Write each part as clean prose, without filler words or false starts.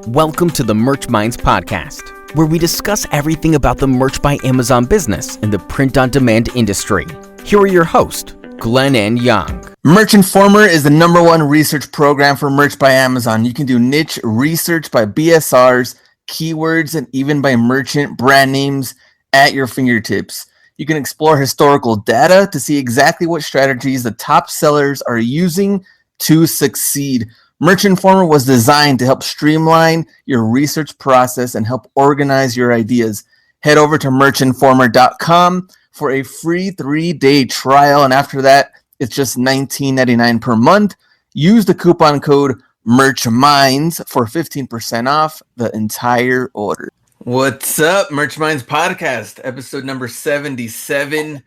Welcome to the Merch Minds podcast, where we discuss everything about the Merch by Amazon business and the print-on-demand industry. Here are your hosts, Glenn and Yong. Merch Informer is the #1 research program for Merch by Amazon. You can do niche research by BSRs, keywords, and even by merchant brand names at your fingertips. You can explore historical data to see exactly what strategies the top sellers are using to succeed. Merch Informer was designed to help streamline your research process and help organize your ideas. Head over to merchinformer.com for a free 3-day trial, and after that, it's just $19.99 per month. Use the coupon code MERCHMINDS for 15% off the entire order. What's up, Merch Minds podcast, episode number 77.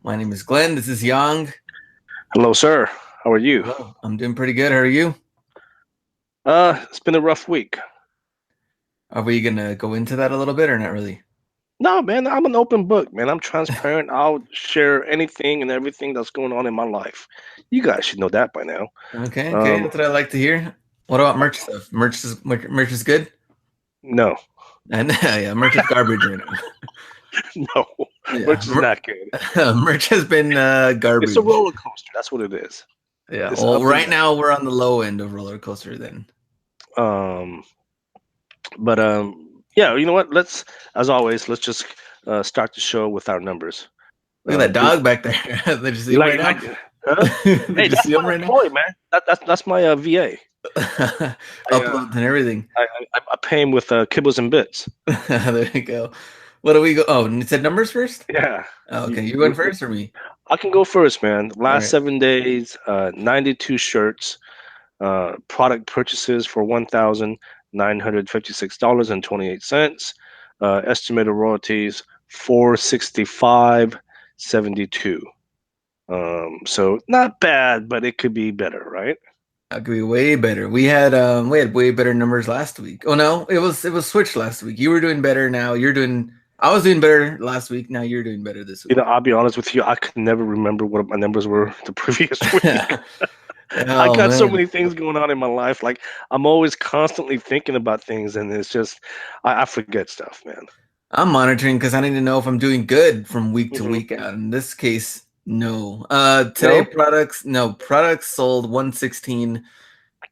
My name is Glenn. This is Yong. Hello, sir. How are you? Hello. I'm doing pretty good. How are you? It's been a rough week. Are we gonna go into that a little bit or not really? No, man, I'm an open book, man. I'm transparent. I'll share anything and everything that's going on in my life. You guys should know that by now. Okay, that's what I like to hear. What about merch stuff? Merch is good? No. And yeah, merch is garbage right now. No, Yeah. merch is not good. Merch has been garbage. It's a roller coaster. That's what it is. Yeah. It's Well, up right and now we're on the low end of roller coaster then. Yeah, you know what? As always, let's just start the show with our numbers. Look at that dog back there. Did you see him right now? Huh? Did Hey, you that's see him my right now? employee, man. That's my VA. Uploads and everything. I pay him with kibbles and bits. There you go. What do we go? Oh, you said numbers first? Yeah. Oh, okay. You going first or me? I can go first, man. Last Alright. 7 days, 92 shirts, product purchases for $1,956.28. Estimated royalties $465.72. So not bad, but it could be better, right? That could be way better. We had way better numbers last week. Oh no, it was switched last week. You were doing better. Now you're doing. I was doing better last week. Now you're doing better this week. You know, I'll be honest with you. I could never remember what my numbers were the previous week. I got so many things going on in my life. Like I'm always constantly thinking about things, and it's just I forget stuff, man. I'm monitoring because I need to know if I'm doing good from week to week out. In this case, no. Today products sold 116.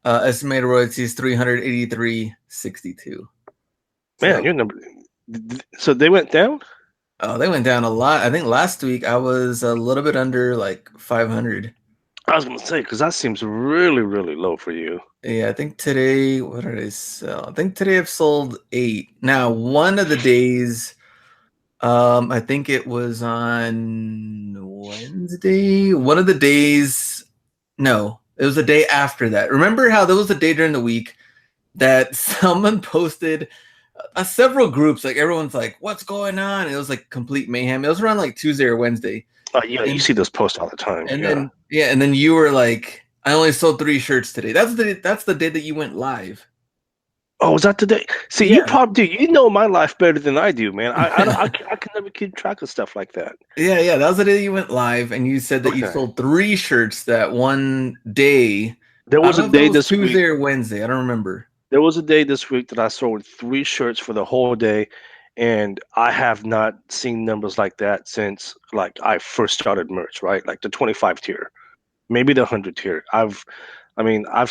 Estimated royalties 383.62. Man, your number. So they went down? Oh, they went down a lot. I think last week I was a little bit under like 500. I was gonna say because that seems really, really low for you. Yeah, I think today, what did I sell? I think today I've sold 8. Now, one of the days, I think it was on Wednesday. One of the days, no, it was the day after that. Remember how there was a day during the week that someone posted several groups, like everyone's like, what's going on? And it was like complete mayhem. It was around like Tuesday or Wednesday. Yeah, you see those posts all the time. And then you were like, I only sold 3 shirts today. That's the day that you went live. Oh, was that the day? See, Yeah. you probably do. You know my life better than I do, man. I can never keep track of stuff like that. Yeah. That was the day you went live, and you said that you sold 3 shirts that one day. There was a day this Tuesday week. or Wednesday. I don't remember. There was a day this week that I sold 3 shirts for the whole day, and I have not seen numbers like that since like I first started merch, right? Like the 25 tier, maybe the 100 tier. I've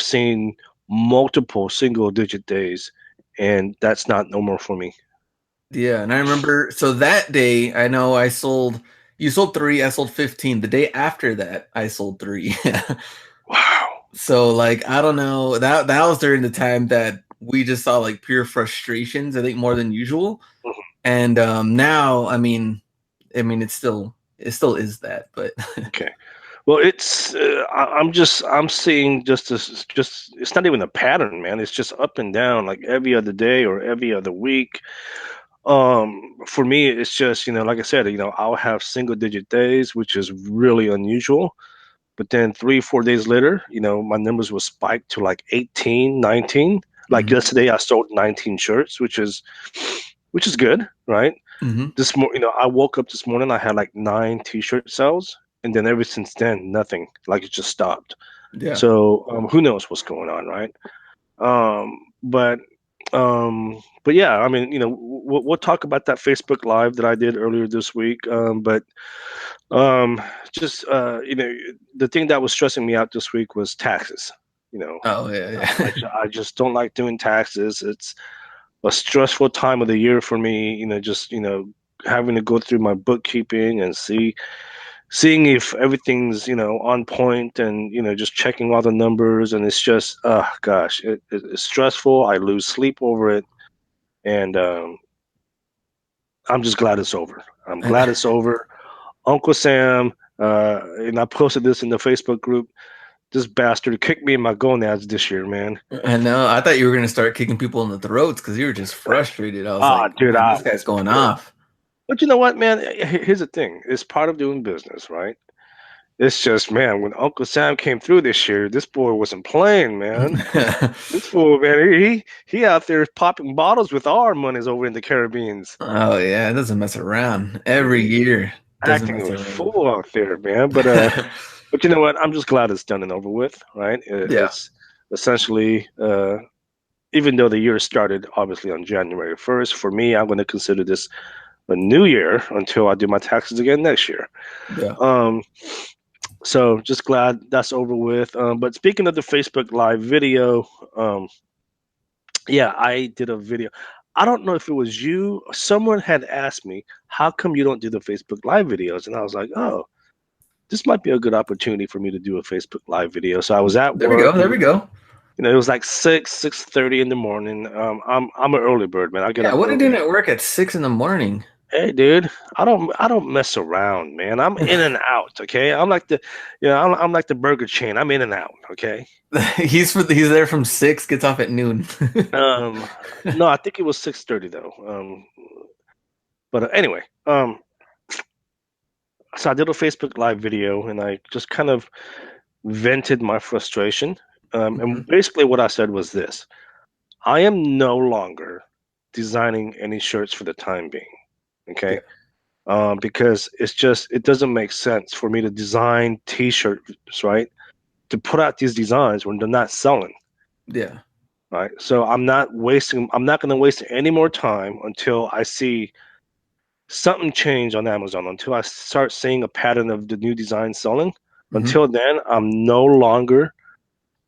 seen multiple single-digit days, and that's not normal for me. Yeah, and I remember. So that day, I know you sold 3. I sold 15. The day after that, I sold 3. Wow. So like I don't know, that was during the time that we just saw like pure frustrations, I think more than usual. Mhm. And now I mean it still is that, but Okay. Well, it's I'm seeing just it's not even a pattern, man. It's just up and down like every other day or every other week. For me it's just, like I said, I'll have single digit days, which is really unusual. But then 3-4 days later, my numbers will spike to like 18, 19. Like Mhm. yesterday, I sold 19 shirts, which is good, right? Mhm. I woke up this morning, I had like 9 T-shirt sales, and then ever since then, nothing. Like it just stopped. Yeah. So who knows what's going on, right? But But yeah, I mean, we'll talk about that Facebook Live that I did earlier this week. But just the thing that was stressing me out this week was taxes. Oh yeah, yeah. I just don't like doing taxes. It's a stressful time of the year for me. Just having to go through my bookkeeping and seeing if everything's on point, and just checking all the numbers, and it's just gosh, it's stressful. I lose sleep over it, and I'm just glad it's over. I'm glad it's over. Uncle Sam, and I posted this in the Facebook group. This bastard kicked me in my gonads this year, man. I know. I thought you were gonna start kicking people in the throats because you were just frustrated. I was like, Dude, man, this guy's going off. but you know what, man? Here's the thing. It's part of doing business, right? It's just, man, when Uncle Sam came through this year, this boy wasn't playing, man. This fool, man, he out there popping bottles with our monies over in the Caribbeans. Oh yeah, it doesn't mess around. Every year doesn't Acting mess a around. fool out there, man. But you know what? I'm just glad it's done and over with, right? Yeah. It's essentially, even though the year started obviously on January 1st, for me, I'm going to consider this a new year until I do my taxes again next year. Yeah. Um, so just glad that's over with. But speaking of the Facebook Live video, yeah, I did a video. I don't know if it was you. Someone had asked me, how come you don't do the Facebook Live videos? And I was like, oh, this might be a good opportunity for me to do a Facebook Live video. So I was at There we go. work. There we go. It was like 6:30 in the morning. I'm an early bird, man. I get Yeah. up What are you doing early. at work at 6 in the morning? Hey, dude, I don't mess around, man. I'm in and out. Okay, I'm like I'm like the burger chain. I'm in and out. Okay. He's there from 6, gets off at noon. Um, no, I think it was 6:30 though. But anyway, so I did a Facebook Live video, and I just kind of vented my frustration. And Mhm. basically, what I said was this: I am no longer designing any shirts for the time being. Okay. Yeah. Because it doesn't make sense for me to design T-shirts, right? To put out these designs when they're not selling, Yeah. right? So I'm not going to waste any more time until I see something change on Amazon, until I start seeing a pattern of the new design selling. Hmm. Until then, I'm no longer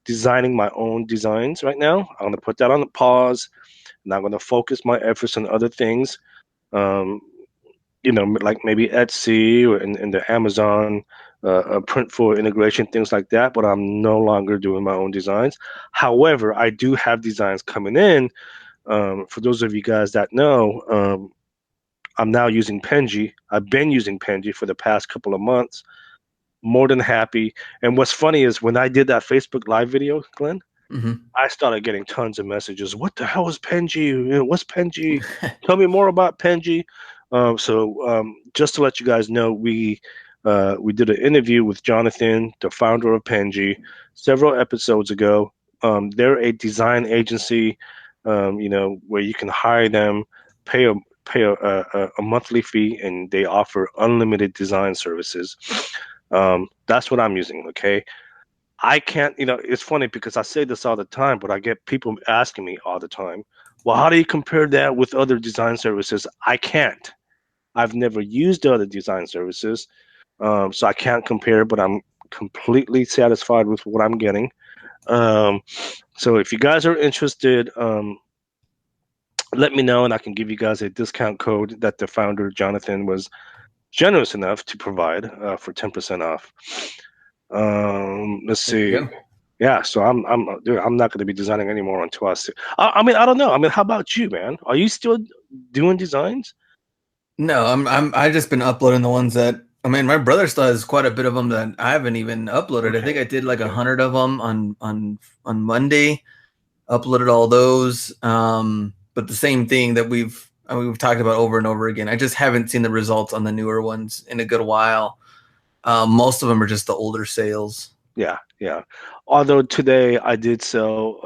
designing my own designs right now. I'm going to put that on the pause, and I'm going to focus my efforts on other things. Um, like maybe Etsy or in the Amazon Printful integration, things like that. But I'm no longer doing my own designs. However, I do have designs coming in. For those of you guys that know, I'm now using Penji. I've been using Penji for the past couple of months. More than happy. And what's funny is when I did that Facebook Live video, Glenn, Hmm. I started getting tons of messages. What the hell is Penji? What's Penji? Tell me more about Penji. Just to let you guys know, we did an interview with Jonathan, the founder of Penji, several episodes ago. They're a design agency, where you can hire them, pay a monthly fee, and they offer unlimited design services. That's what I'm using. Okay. I can't, it's funny because I say this all the time, but I get people asking me all the time, well, how do you compare that with other design services? I can't. I've never used other design services, so I can't compare, but I'm completely satisfied with what I'm getting. Um, so if you guys are interested, let me know, and I can give you guys a discount code that the founder, Jonathan, was generous enough to provide for 10% off. Let's There you see. go. Yeah, so dude, I'm not going to be designing anymore until I see. I mean, I don't know. I mean, how about you, man? Are you still doing designs? No, I've just been uploading the ones that I mean, my brother still has quite a bit of them that I haven't even uploaded. I think I Okay, did like okay. 100 of them on Monday. Uploaded all those. But the same thing that we've talked about over and over again. I just haven't seen the results on the newer ones in a good while. Most of them are just the older sales. Yeah, yeah. Although today I did sell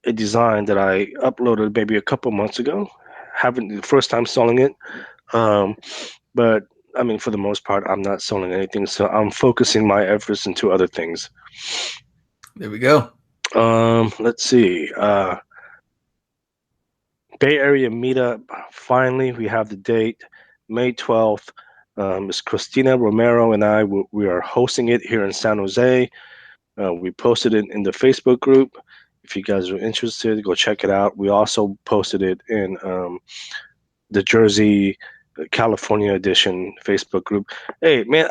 a design that I uploaded maybe a couple months ago. Haven't the first time selling it. Um, but I mean, for the most part, I'm not selling anything, so I'm focusing my efforts into other things. There we go. Let's see. Bay Area Meetup. Finally, we have the date, May 12th. Miss Christina Romero and I, we are hosting it here in San Jose. We posted it in the Facebook group. If you guys are interested, go check it out. We also posted it in the Jersey, California edition Facebook group. Hey, man,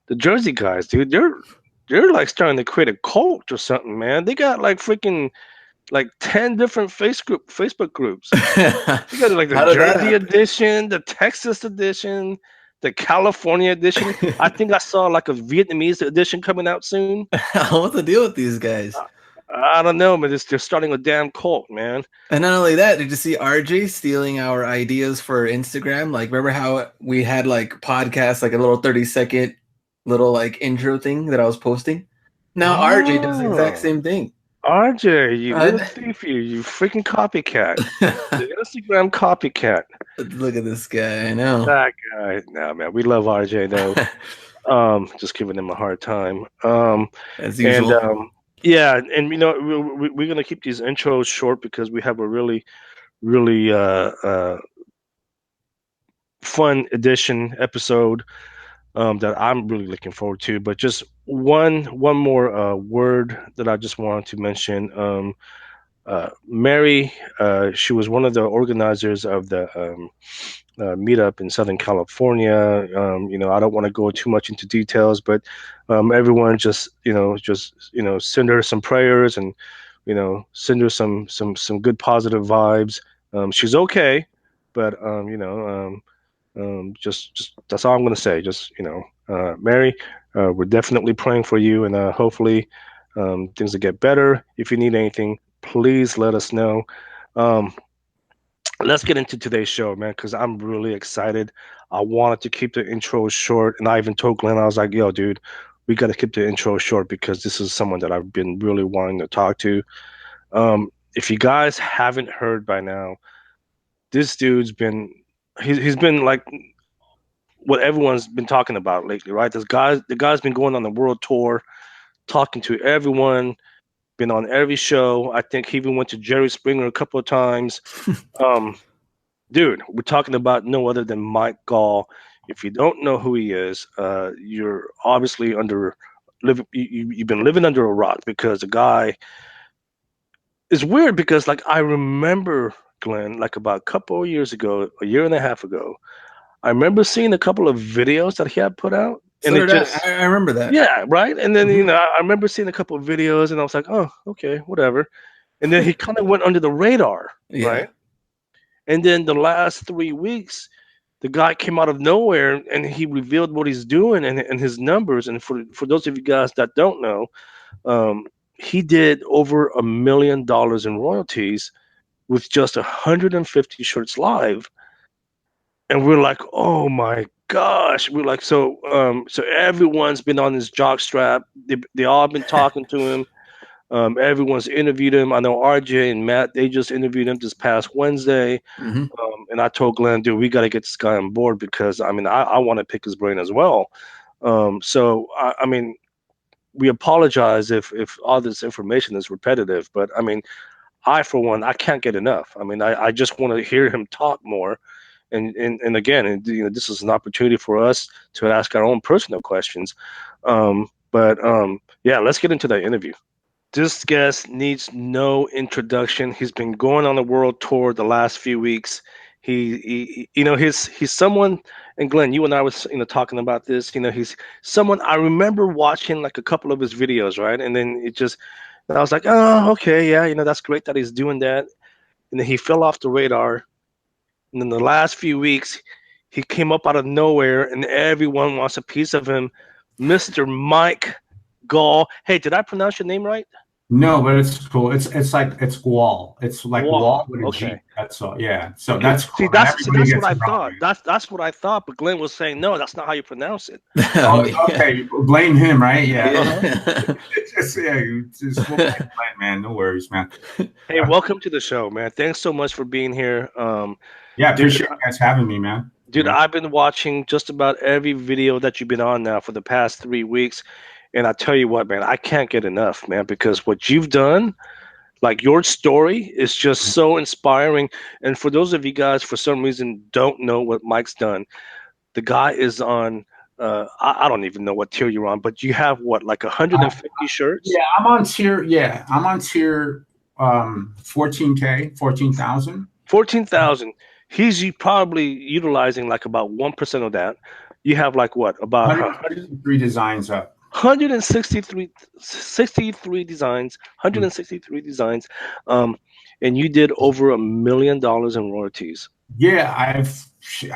the Jersey guys, dude, they're like starting to create a cult or something, man. They got like freaking like 10 different Facebook groups. You got like the How did that Jersey happen? edition, the Texas edition, the California edition. I think I saw like a Vietnamese edition coming out soon. What's the deal with these guys? I don't know, man. They're starting a damn cult, man. And not only that, did you see RJ stealing our ideas for Instagram? Like, remember how we had like podcasts, like a little 30-second little like intro thing that I was posting? Now RJ does the exact same thing. RJ, you little thief, you freaking copycat. The Instagram copycat. Look at this guy. I know. That guy. No, man. We love RJ, though. Just giving him a hard time. As usual. And, yeah, and, you know, we're going to keep these intros short because we have a really, really fun edition episode that I'm really looking forward to. But just one more word that I just wanted to mention. Mary, she was one of the organizers of the meetup in Southern California. You know, I don't want to go too much into details, but everyone just send her some prayers and send her some good positive vibes. She's okay, but just that's all I'm gonna say. Just Mary, we're definitely praying for you, and hopefully things will get better. If you need anything, please let us know. Let's get into today's show, man, because I'm really excited. I wanted to keep the intro short, and I even told Glenn, I was like, yo, dude, we got to keep the intro short because this is someone that I've been really wanting to talk to. If you guys haven't heard by now, this dude's been, he's been like what everyone's been talking about lately, right? The guy's been going on the world tour, talking to everyone, been on every show. I think he even went to Jerry Springer a couple of times. Dude, we're talking about no other than Mike Gual. If you don't know who he is, you're obviously you've been living under a rock because the guy is weird because like I remember Glenn, like about a couple of years ago, a year and a half ago, I remember seeing a couple of videos that he had put out. And so I remember that. Yeah, right. And then I remember seeing a couple of videos, and I was like, oh, okay, whatever. And then he kind of went under the radar, right? And then the last 3 weeks, the guy came out of nowhere and he revealed what he's doing and his numbers. And for those of you guys that don't know, he did over $1 million in royalties with just 150 shirts live. And we're like, oh my gosh. We're like, so everyone's been on his jock strap. They all been talking to him. Everyone's interviewed him. I know RJ and Matt, they just interviewed him this past Wednesday. And I told Glenn, dude, we got to get this guy on board because, I mean, I want to pick his brain as well. So, I mean, we apologize if all this information is repetitive, but I mean, for one, I can't get enough. I mean, I just want to hear him talk more. And again, this is an opportunity for us to ask our own personal questions. But let's get into that interview. This guest needs no introduction. He's been going on a world tour the last few weeks. He's someone, and Glenn, you and I was talking about this. He's someone I remember watching like a couple of his videos, right? And then I was like, oh, okay, yeah, that's great that he's doing that. And then he fell off the radar. And in the last few weeks, he came up out of nowhere, and everyone wants a piece of him, Mr. Mike Gual. Hey, did I pronounce your name right? No, but it's cool. It's Gual. It's like Gual with a G. That's all. Yeah. So okay. That's cool. That's what I thought. That's what I thought. But Glenn was saying, no, that's not how you pronounce it. Okay. Blame him, right? Yeah. Just blame, man. No worries, man. Hey, welcome to the show, man. Thanks so much for being here. Yeah, appreciate you guys having me, man. Dude, I've been watching just about every video that you've been on now for the past 3 weeks. And I tell you what, man, I can't get enough, man, because what you've done, like your story is just so inspiring. And for those of you guys, for some reason, don't know what Mike's done, the guy is on, I don't even know what tier you're on, but you have what, like 150 shirts? Yeah, I'm on tier. Yeah, I'm on tier 14K, 14,000. 14,000. He's probably utilizing like about 1% of that. You have like what, about 163 designs up. 163 designs, 163 designs, and you did over $1 million in royalties. Yeah,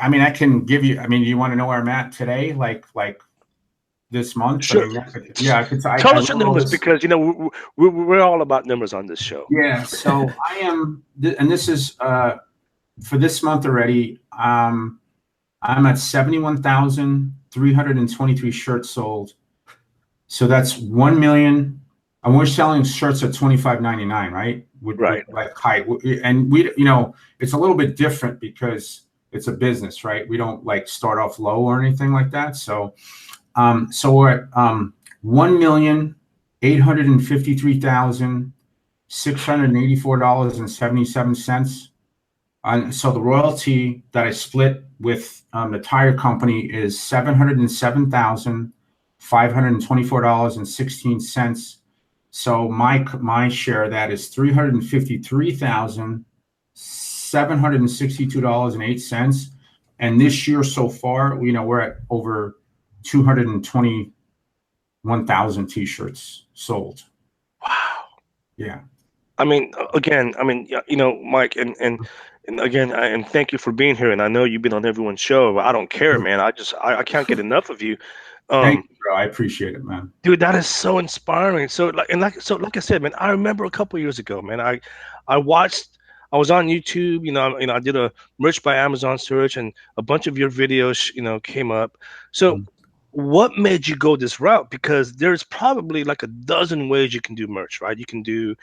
I mean, I can give you. I mean, do you want to know where I'm at today? Like this month? Sure. I mean, yeah, I could. Tell us your numbers, because you know we're all about numbers on this show. Yeah, so I am, and this is for this month already. I'm at 71,323 shirts sold. So that's 1 million, and we're selling shirts at $25.99, right? Right. Like high, and we, you know, it's a little bit different because it's a business, right? We don't like start off low or anything like that. So, so we're at $1,853,684.77. And so the royalty that I split with the tire company is $707,524.16. So my share of that is $353,762.08. And this year so far, you know, we're at over 221,000 t-shirts sold. Wow. Yeah. I mean, again, you know, Mike, and again, and thank you for being here. And I know you've been on everyone's show, but I don't care, man. I can't get enough of you. Thank you, bro. I appreciate it, man. Dude, that is so inspiring. So like I said, man, I remember a couple years ago, man, I was on YouTube, you know, I did a merch by Amazon search, and a bunch of your videos, you know, came up. So what made you go this route? Because there's probably like a dozen ways you can do merch, right? You can do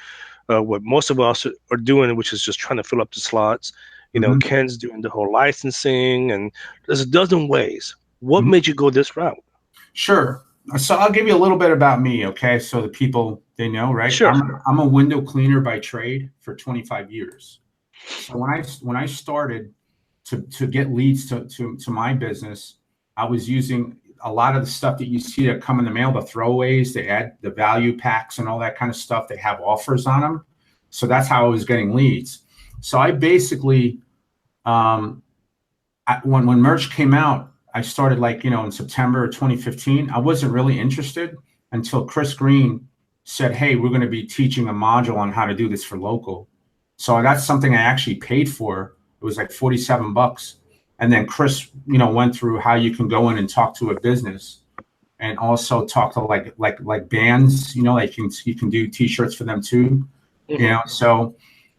what most of us are doing, which is just trying to fill up the slots. You know, Ken's doing the whole licensing, and there's a dozen ways. What made you go this route? Sure. So I'll give you a little bit about me, okay? So the people, they know, right? Sure. I'm a window cleaner by trade for 25 years. So when I started to get leads to my business, I was using a lot of the stuff that you see that come in the mail, the throwaways, they add the value packs and all that kind of stuff. They have offers on them. So that's how I was getting leads. So I basically, when merch came out, I started like, you know, in September 2015. I wasn't really interested until Chris Green said, hey, we're going to be teaching a module on how to do this for local. So that's something I actually paid for. It was like $47. And then Chris, you know, went through how you can go in and talk to a business, and also talk to like bands, you know, like you can do t-shirts for them too, you know. So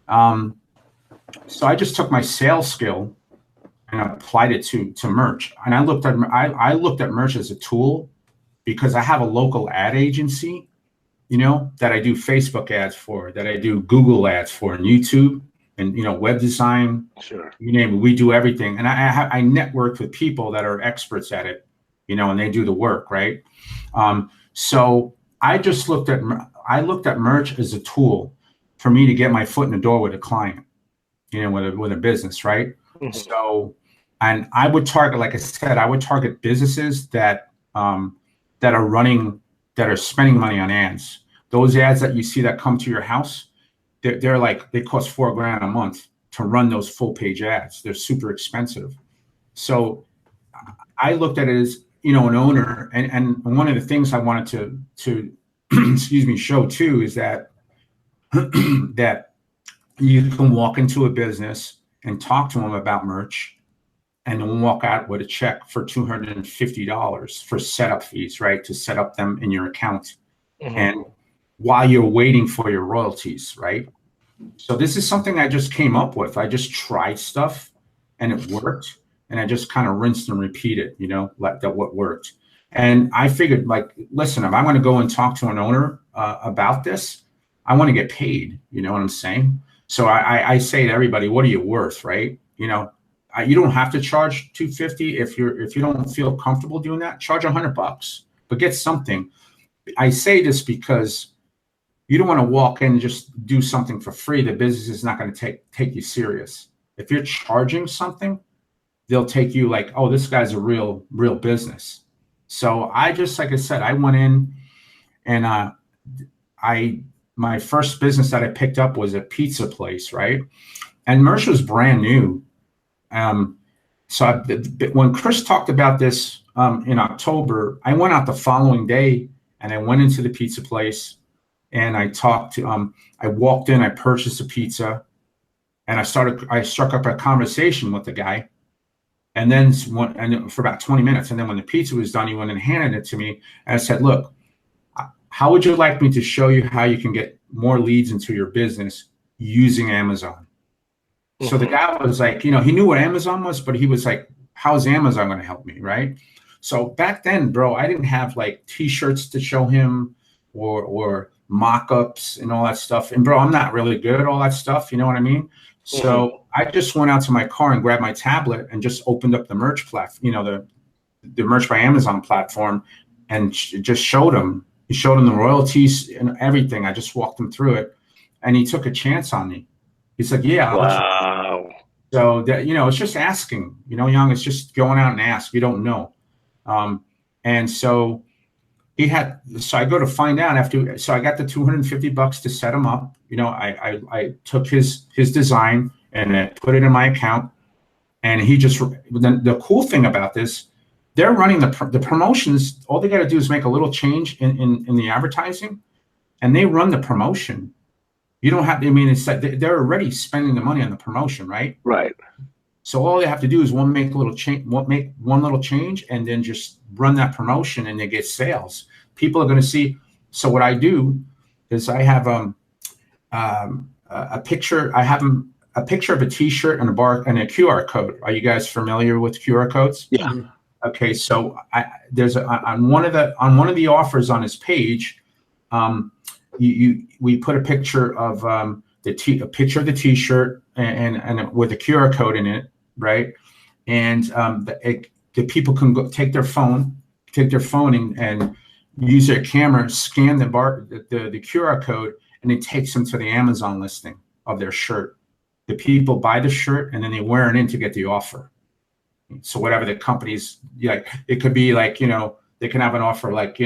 so I just took my sales skill and applied it to merch. And I looked at merch as a tool, because I have a local ad agency, you know, that I do Facebook ads for, that I do Google ads for, and YouTube, and, you know, web design, sure, you name it, we do everything. And I network with people that are experts at it, you know, and they do the work, right? So I just looked at merch as a tool for me to get my foot in the door with a client, you know, with a business, right? So, and I would target, like I said, I would target businesses that are spending money on ads. Those ads that you see that come to your house, they're like, they cost $4,000 a month to run those full page ads. They're super expensive. So I looked at it as, you know, an owner, and one of the things I wanted to excuse me, show too, is that that you can walk into a business and talk to them about merch, and then walk out with a check for $250 for setup fees, right? To set up them in your account. And while you're waiting for your royalties, right? So this is something I just came up with. I just tried stuff and it worked. And I just kind of rinsed and repeated, you know, like that, what worked. And I figured, like, listen, if I want to go and talk to an owner about this, I want to get paid. You know what I'm saying? So I say to everybody, what are you worth, right? You know, you don't have to charge $250 if you don't feel comfortable doing that. Charge $100, but get something. I say this because you don't want to walk in and just do something for free. The business is not going to take you serious. If you're charging something, they'll take you like, oh, this guy's a real business. So I just, like I said, I went in and my first business that I picked up was a pizza place, right? And merch was brand new. So when Chris talked about this in October, I went out the following day and I went into the pizza place and I talked to, I walked in, I purchased a pizza and I struck up a conversation with the guy. And then for about 20 minutes. And then when the pizza was done, he went and handed it to me. And I said, look, how would you like me to show you how you can get more leads into your business using Amazon? Mm-hmm. So the guy was like, he knew what Amazon was, but he was like, how's Amazon going to help me? Right. So back then, bro, I didn't have like t-shirts to show him or mock-ups and all that stuff. And bro, I'm not really good at all that stuff. You know what I mean? So I just went out to my car and grabbed my tablet and just opened up the merch platform, the Merch by Amazon platform, and just showed him. He showed him the royalties and everything. I just walked him through it, and he took a chance on me. He said, "Yeah." Wow. So that it's just asking. Yong, it's just going out and ask. You don't know, and so so I go to find out so I got the $250 to set him up. I took his design and I put it in my account, and then the cool thing about this, they're running the promotions. All they got to do is make a little change in the advertising, and they run the promotion. You don't have, it's like they're already spending the money on the promotion, right? Right. So all they have to do is make one little change, and then just run that promotion, and they get sales. People are going to see. So what I do is I have a picture. I have a picture of a T-shirt and a QR code. Are you guys familiar with QR codes? Yeah. Mm-hmm. Okay. So there's on one of the offers on his page, we put a picture of a picture of the T-shirt and with a QR code in it, right? And the people can go take their phone and use their camera, scan the QR code, and it takes them to the Amazon listing of their shirt. The people buy the shirt and then they wear it in to get the offer. So whatever the company's, it could be like, they can have an offer like,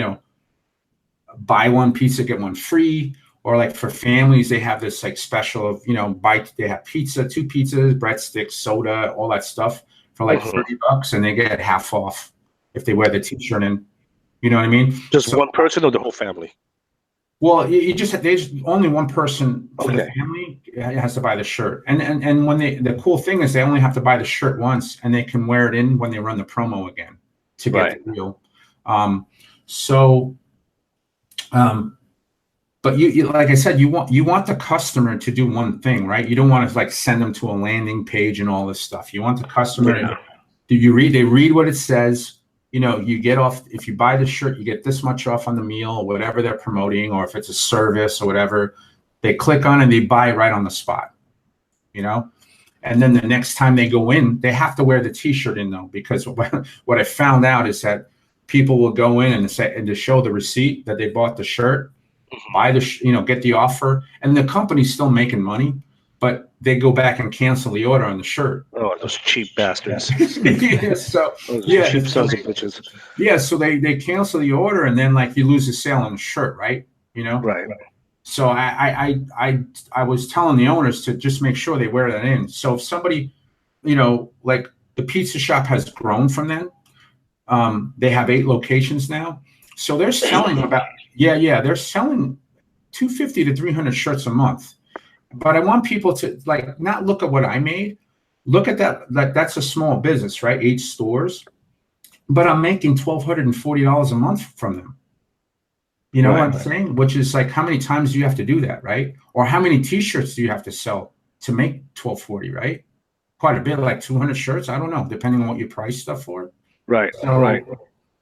buy one pizza, get one free, or like for families, they have this like special of, they have pizza, 2 pizzas, breadsticks, soda, all that stuff for like $30, and they get half off if they wear the T-shirt in. You know what I mean? Just one person or the whole family? Well, there's only one person for the family has to buy the shirt, and when the cool thing is they only have to buy the shirt once, and they can wear it in when they run the promo again to get the deal. But you like I said, you want the customer to do one thing, right? You don't want to like send them to a landing page and all this stuff. You want the customer they read what it says. You get off, if you buy the shirt, you get this much off on the meal or whatever they're promoting, or if it's a service or whatever, they click on and they buy right on the spot, and then the next time they go in, they have to wear the T-shirt in though, because what I found out is that people will go in and to show the receipt that they bought the shirt, buy get the offer, and the company's still making money, but they go back and cancel the order on the shirt. Oh, those cheap bastards. Cheap sons of bitches. Yeah, so they cancel the order, and then like you lose a sale on the shirt, right? Right. So I was telling the owners to just make sure they wear that in. So if somebody, like the pizza shop has grown from then. They have 8 locations now. So they're selling they're selling 250 to 300 shirts a month. But I want people to like not look at what I made. Look at that. Like that's a small business, right? 8 stores. But I'm making $1,240 a month from them. You know what I'm saying? Which is like, how many times do you have to do that, right? Or how many T-shirts do you have to sell to make $1,240, right? Quite a bit, like 200 shirts. I don't know, depending on what you price stuff for. Right. So right.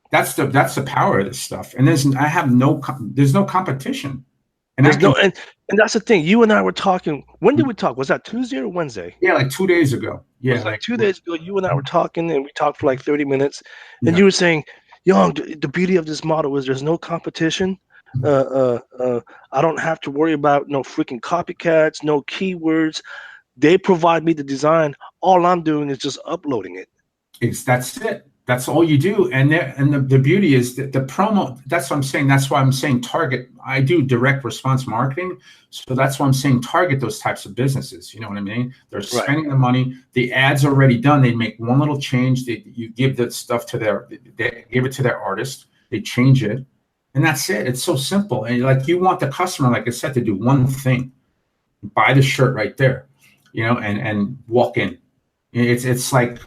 That's the power of this stuff. And there's no competition. And and that's the thing. You and I were talking. When did we talk? Was that Tuesday or Wednesday? Yeah, like 2 days ago. Yeah, it was like 2 days ago. You and I were talking, and we talked for like 30 minutes. And you were saying, Yong, the beauty of this model is there's no competition. I don't have to worry about no freaking copycats, no keywords. They provide me the design. All I'm doing is just uploading it. That's it. That's all you do. And the beauty is that the promo, that's what I'm saying. That's why I'm saying target. I do direct response marketing. So that's why I'm saying target those types of businesses. You know what I mean? They're spending the money. The ad's already done. They make one little change. You give the stuff to they give it to their artist. They change it. And that's it. It's so simple. And like you want the customer, like I said, to do one thing. Buy the shirt right there, and walk in. It's like,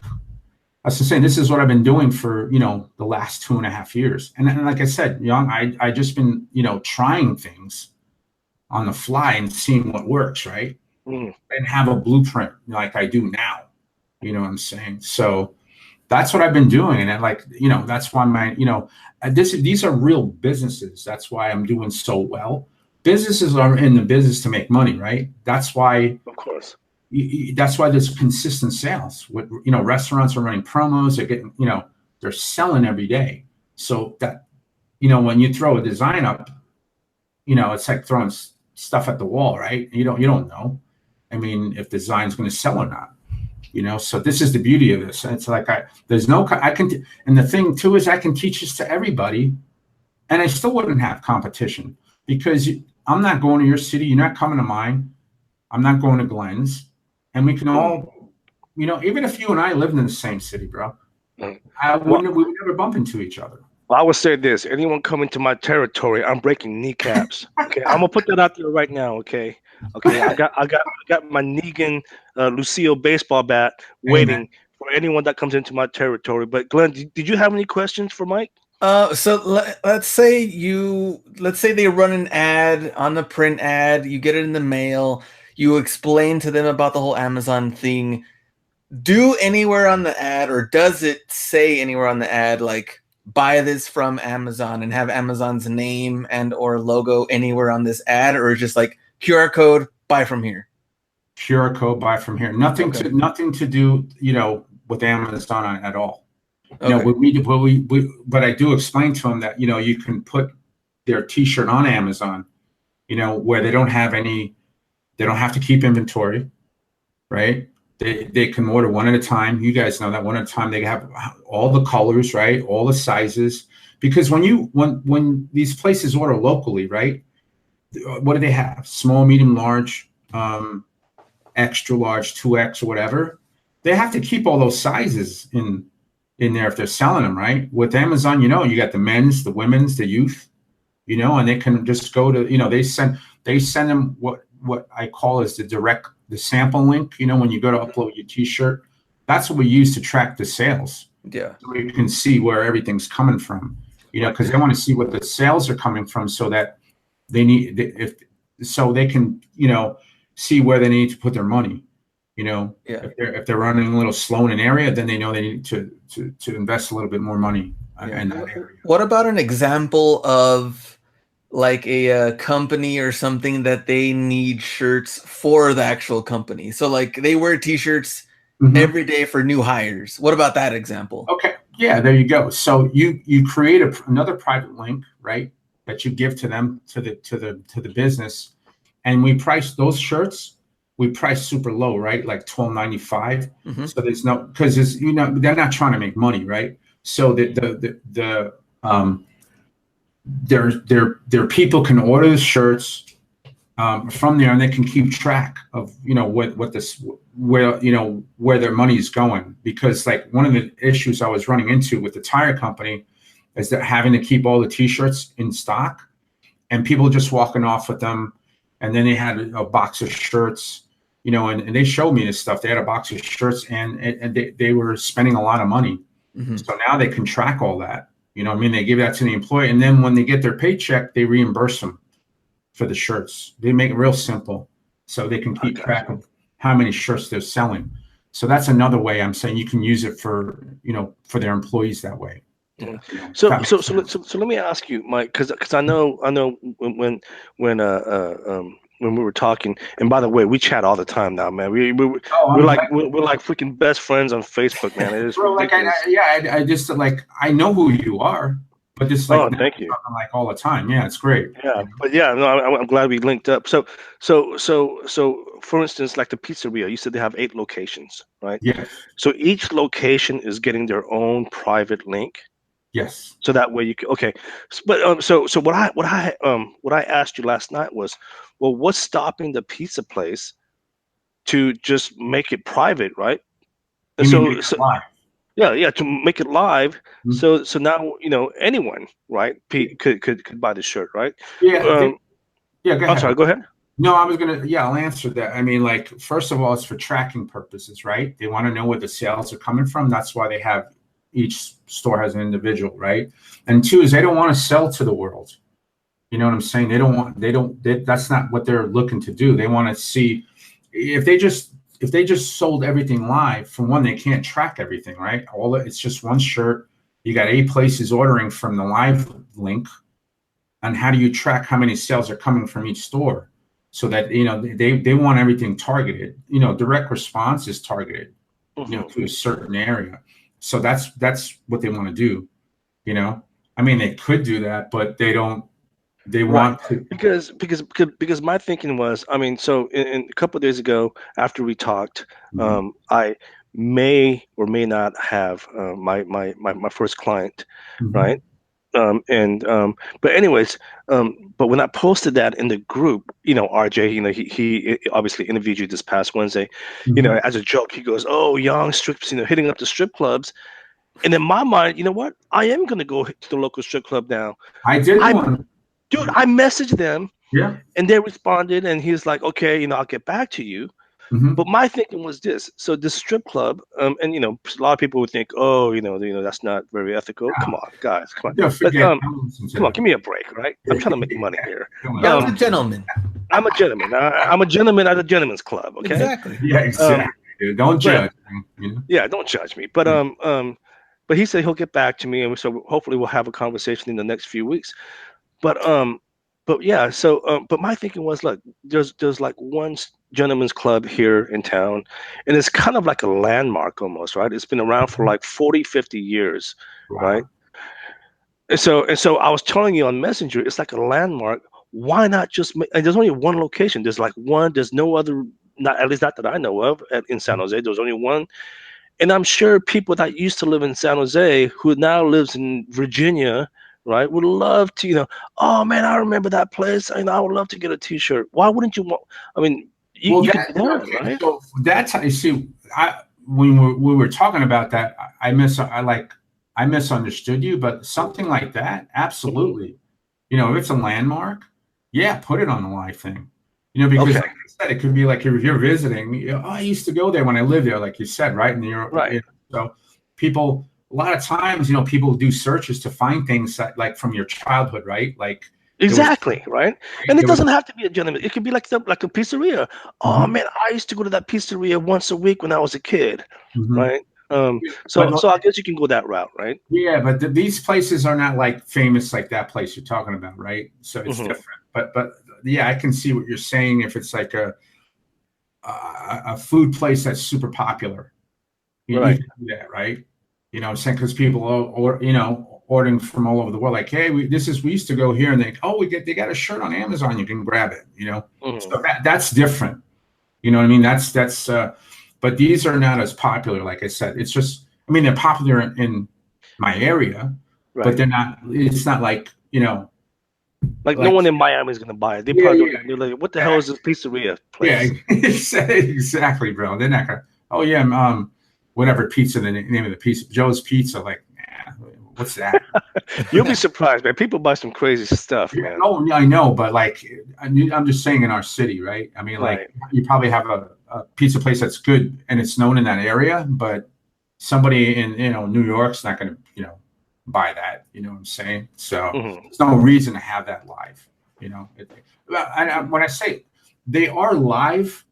I was saying, this is what I've been doing for, the last 2.5 years. And like I said, Yong, I just been, trying things on the fly and seeing what works, right? And have a blueprint like I do now. You know what I'm saying? So that's what I've been doing. And that's why these are real businesses. That's why I'm doing so well. Businesses are in the business to make money, right? That's why, of course. That's why there's consistent sales. Restaurants are running promos. They're getting, they're selling every day. So that, when you throw a design up, it's like throwing stuff at the wall, right? You don't know. I mean, if the design's going to sell or not, So this is the beauty of this. And it's like and the thing too is I can teach this to everybody, and I still wouldn't have competition because I'm not going to your city. You're not coming to mine. I'm not going to Glenn's. And we can all, even if you and I lived in the same city, bro, we would never bump into each other. Well, I would say this: anyone coming to my territory, I'm breaking kneecaps. Okay, I'm gonna put that out there right now. Okay, I got my Negan Lucille baseball bat waiting for anyone that comes into my territory. But Glenn, did you have any questions for Mike? So let's say they run an ad on the print ad, you get it in the mail, you explain to them about the whole Amazon thing. Do anywhere on the ad, or does it say anywhere on the ad, like, buy this from Amazon, and have Amazon's name and or logo anywhere on this ad, or just like QR code, buy from here? QR code, buy from here. Nothing to do, with Amazon at all. But I do explain to them that, you can put their t-shirt on Amazon, where they don't have to keep inventory, right? They can order one at a time. You guys know that one at a time. They have all the colors, right? All the sizes. Because when these places order locally, right? What do they have? Small, medium, large, extra large, 2X or whatever. They have to keep all those sizes in there if they're selling them, right? With Amazon, you got the men's, the women's, the youth, and they can just go to, they send them what I call is the sample link, when you go to upload your t-shirt. That's what we use to track the sales. Yeah. So you can see where everything's coming from, because they want to see what the sales are coming from, so that they can, see where they need to put their money. If they're running a little slow in an area, then they know they need to invest a little bit more money in that area. What about an example of like a company or something that they need shirts for the actual company? So like they wear t-shirts every day for new hires. What about that example? Okay. Yeah, there you go. So you create another private link, right, that you give to them, to the business, and we price those shirts. We price super low, right? Like $12.95. So there's no, because they're not trying to make money, right? So their people can order the shirts from there, and they can keep track of where their money is going. Because like one of the issues I was running into with the tire company is that having to keep all the t-shirts in stock, and people just walking off with them, and then they had a box of shirts. And they showed me this stuff. They had a box of shirts, and they were spending a lot of money. So now they can track all that. They give that to the employee, and then when they get their paycheck, they reimburse them for the shirts. They make it real simple, so they can keep track of how many shirts they're selling. So that's another way I'm saying you can use it for their employees that way. So let me ask you, Mike, because I know when we were talking, and by the way, we chat all the time now, man. We're like freaking best friends on Facebook, man. It is ridiculous. I just I know who you are, But this like thank you. like all the time. Yeah, it's great. Yeah, but yeah, no, I'm glad we linked up. So, for instance, like the pizzeria, you said they have 8 locations, right? Yes. So each location is getting their own private link. Yes. So that way you can, okay. But so what I asked you last night was, well, what's stopping the pizza place to just make it private, right? And You mean make so it live? yeah, to make it live. Mhm. So now anyone, right, could buy the shirt, right? Yeah. Yeah. Go I'm ahead. sorry, go ahead. No, I was gonna. Yeah, I'll answer that. I mean, like, first of all, it's for tracking purposes, right? They want to know where the sales are coming from. That's why they have each store has an individual, right? And 2 is they don't want to sell to the world. You know what I'm saying? That's not what they're looking to do. They want to see if they just sold everything live. For one, they can't track everything, right? It's just one shirt. You got 8 places ordering from the live link. And how do you track how many sales are coming from each store? So that they want everything targeted. Direct response is targeted, to a certain area. So that's what they want to do. I mean, they could do that, but they don't. They want to. Because my thinking was, I mean, so in a couple of days ago, after we talked, I may or may not have my first client, right? But anyways, but when I posted that in the group, RJ, he obviously interviewed you this past Wednesday, as a joke, he goes, "Oh, Yong strips, hitting up the strip clubs," and in my mind, you know what? I am gonna go to the local strip club now. I did one. Dude, I messaged them, Yeah. and they responded, and he's like, "Okay, I'll get back to you." But my thinking was this: so the strip club, and a lot of people would think, "Oh, that's not very ethical." Come on, guys, come on. Come on, give me a break, right? I'm trying to make money here. Young's a gentleman. I'm a gentleman. I'm a gentleman at a gentleman's club. Okay. Exactly. Yeah, exactly. Dude. Don't judge. Yeah, don't judge me. But he said he'll get back to me, and so hopefully we'll have a conversation in the next few weeks. But yeah. So but my thinking was, look, there's like one gentleman's club here in town, and it's kind of like a landmark almost, right? It's been around for like 40, 50 years, right? And so I was telling you on Messenger, it's like a landmark. Why not just make, and there's only one location. There's like one, there's no other, not at least not that I know of in San Jose. There's only one. And I'm sure people that used to live in San Jose who now lives in Virginia, right, would love to, oh man, I remember that place. I would love to get a T-shirt. Why wouldn't you want? I mean, you could do that, right? So that's how you see. When we were talking about that, I misunderstood you, but something like that, absolutely. If it's a landmark, yeah, put it on the live thing. Because like I said, it could be like if you're visiting. I used to go there when I lived there, like you said, right? And right. So people, a lot of times, people do searches to find things that, like from your childhood, right? Like exactly, right? And it doesn't have to be a gentleman. It could be like a pizzeria. Oh man, I used to go to that pizzeria once a week when I was a kid, right? So I guess you can go that route, right? Yeah, but these places are not like famous like that place you're talking about, right? So it's different. But yeah, I can see what you're saying. If it's like a food place that's super popular, you can do that, right? I'm saying, because people ordering from all over the world, like, hey, we used to go here, and they got a shirt on Amazon, you can grab it, So that's different. You know what I mean? That's but these are not as popular. Like I said, it's just, I mean, they're popular in my area, but they're not. It's not like like no one in Miami is gonna buy it. They probably they're like, what the hell is this pizzeria place? Yeah, exactly, bro. They're not gonna. Oh yeah, whatever pizza, the name of the pizza, Joe's Pizza. Like, what's that? You'll be surprised, man. People buy some crazy stuff, man. Oh, I know, but like, I'm just saying, in our city, right? I mean, like, you probably have a pizza place that's good and it's known in that area, but somebody in New York's not going to buy that. You know what I'm saying? So there's no reason to have that live. When I say they are live,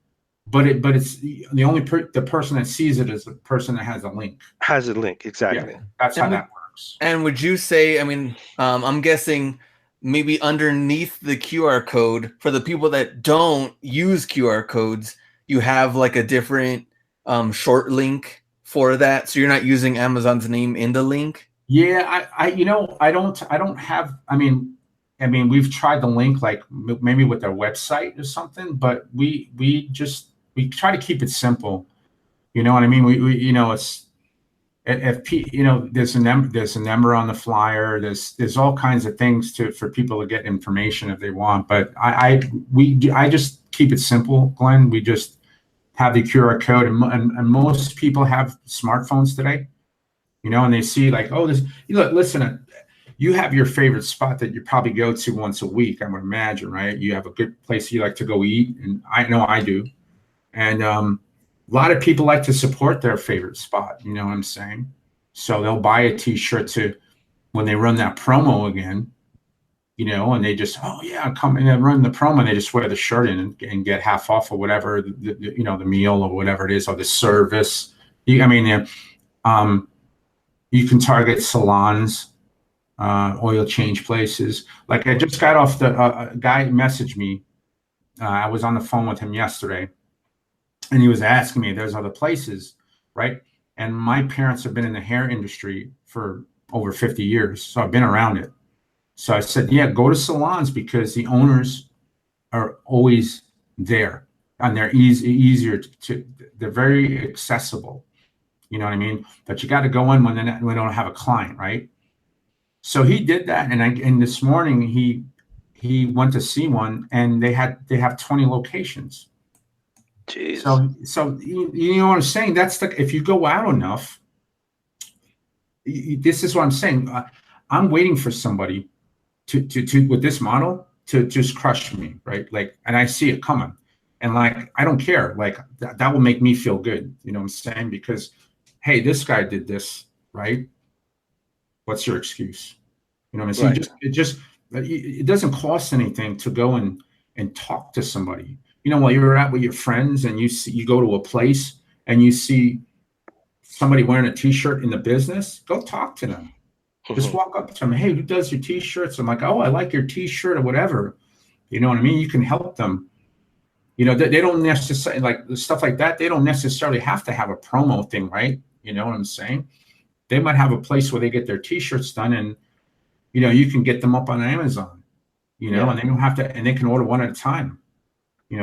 but it's the only the person that sees it is the person that has a link. Has a link, exactly. Yeah, that's how that works. And would you say? I mean, I'm guessing maybe underneath the QR code, for the people that don't use QR codes, you have like a different short link for that, so you're not using Amazon's name in the link. Yeah, I don't have. I mean, we've tried the link, like maybe with their website or something, but we try to keep it simple. You know what I mean? It's there's a number on the flyer. There's all kinds of things for people to get information if they want. But I just keep it simple, Glenn. We just have the QR code, and most people have smartphones today. And they see like, oh, this. Look, listen. You have your favorite spot that you probably go to once a week, I would imagine, right? You have a good place you like to go eat, and I know I do. And a lot of people like to support their favorite spot. You know what I'm saying? So they'll buy a T-shirt when they run that promo again. And they just, oh yeah, come and then run the promo. And they just wear the shirt in and get half off or whatever, the meal or whatever it is, or the service. You can target salons, oil change places. Like I just got off a guy messaged me. I was on the phone with him yesterday, and he was asking me, there's other places, right? And my parents have been in the hair industry for over 50 years. So I've been around it. So I said, yeah, go to salons because the owners are always there and they're easier they're very accessible. You know what I mean? But you got to go in when we don't have a client, right? So he did that. And this morning he went to see one, and they have 20 locations. Jeez. So you know what I'm saying? That's if you go out enough, this is what I'm saying. I'm waiting for somebody to with this model to just crush me, right? Like, and I see it coming, and like I don't care. Like that will make me feel good. You know what I'm saying? Because hey, this guy did this, right? What's your excuse? You know what I'm saying? Right. It doesn't cost anything to go and talk to somebody. While you're out with your friends and you go to a place and you see somebody wearing a T-shirt in the business, go talk to them. Just walk up to them. Hey, who does your T-shirts? I'm like, oh, I like your T-shirt or whatever. You know what I mean? You can help them. They don't necessarily like stuff like that. They don't necessarily have to have a promo thing, right? You know what I'm saying? They might have a place where they get their T-shirts done, and you can get them up on Amazon. And they don't have to, and they can order one at a time.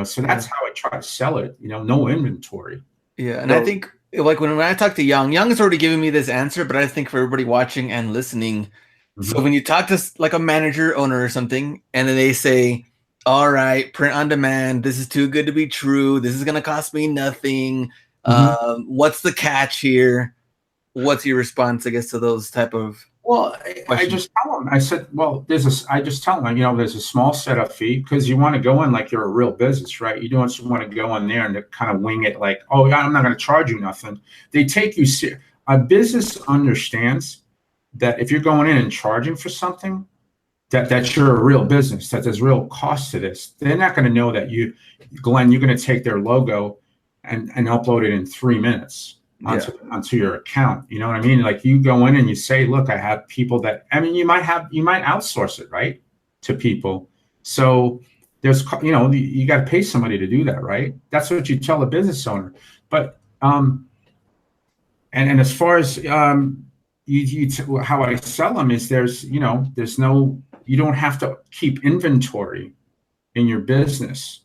So that's how I try to sell it. No inventory. Yeah, and I think like when I talk to Yong is already giving me this answer, but I think for everybody watching and listening, so when you talk to like a manager, owner, or something, and then they say, "All right, print on demand. This is too good to be true. This is gonna cost me nothing. What's the catch here?" What's your response, I guess, to those type of? Well, I just tell them. I said, well, I just tell them, there's a small setup fee because you want to go in like you're a real business, right? You don't want to go in there and to kind of wing it like, oh, I'm not going to charge you nothing. They take you serious. A business understands that if you're going in and charging for something, that you're a real business, that there's real cost to this. They're not going to know that Glenn, you're going to take their logo and upload it in 3 minutes. Onto your account. You know what I mean? Like you go in and you say, look, I have people that, you might outsource it, right? To people. So there's, you got to pay somebody to do that, right? That's what you tell a business owner. But, and as far as, how I sell them is you don't have to keep inventory in your business.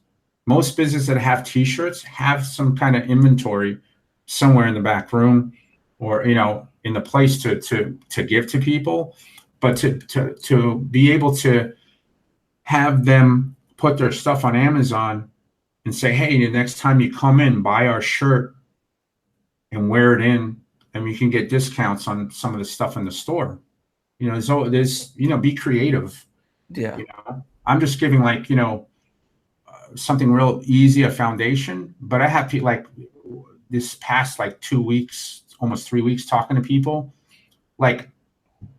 Most businesses that have T-shirts have some kind of inventory somewhere in the back room or in the place to give to people, but to be able to have them put their stuff on Amazon and say, hey, the next time you come in, buy our shirt and wear it in, and you can get discounts on some of the stuff in the store. There's be creative. I'm just giving like something real easy, a foundation, but I have people like this past like 2 weeks, almost 3 weeks talking to people, like,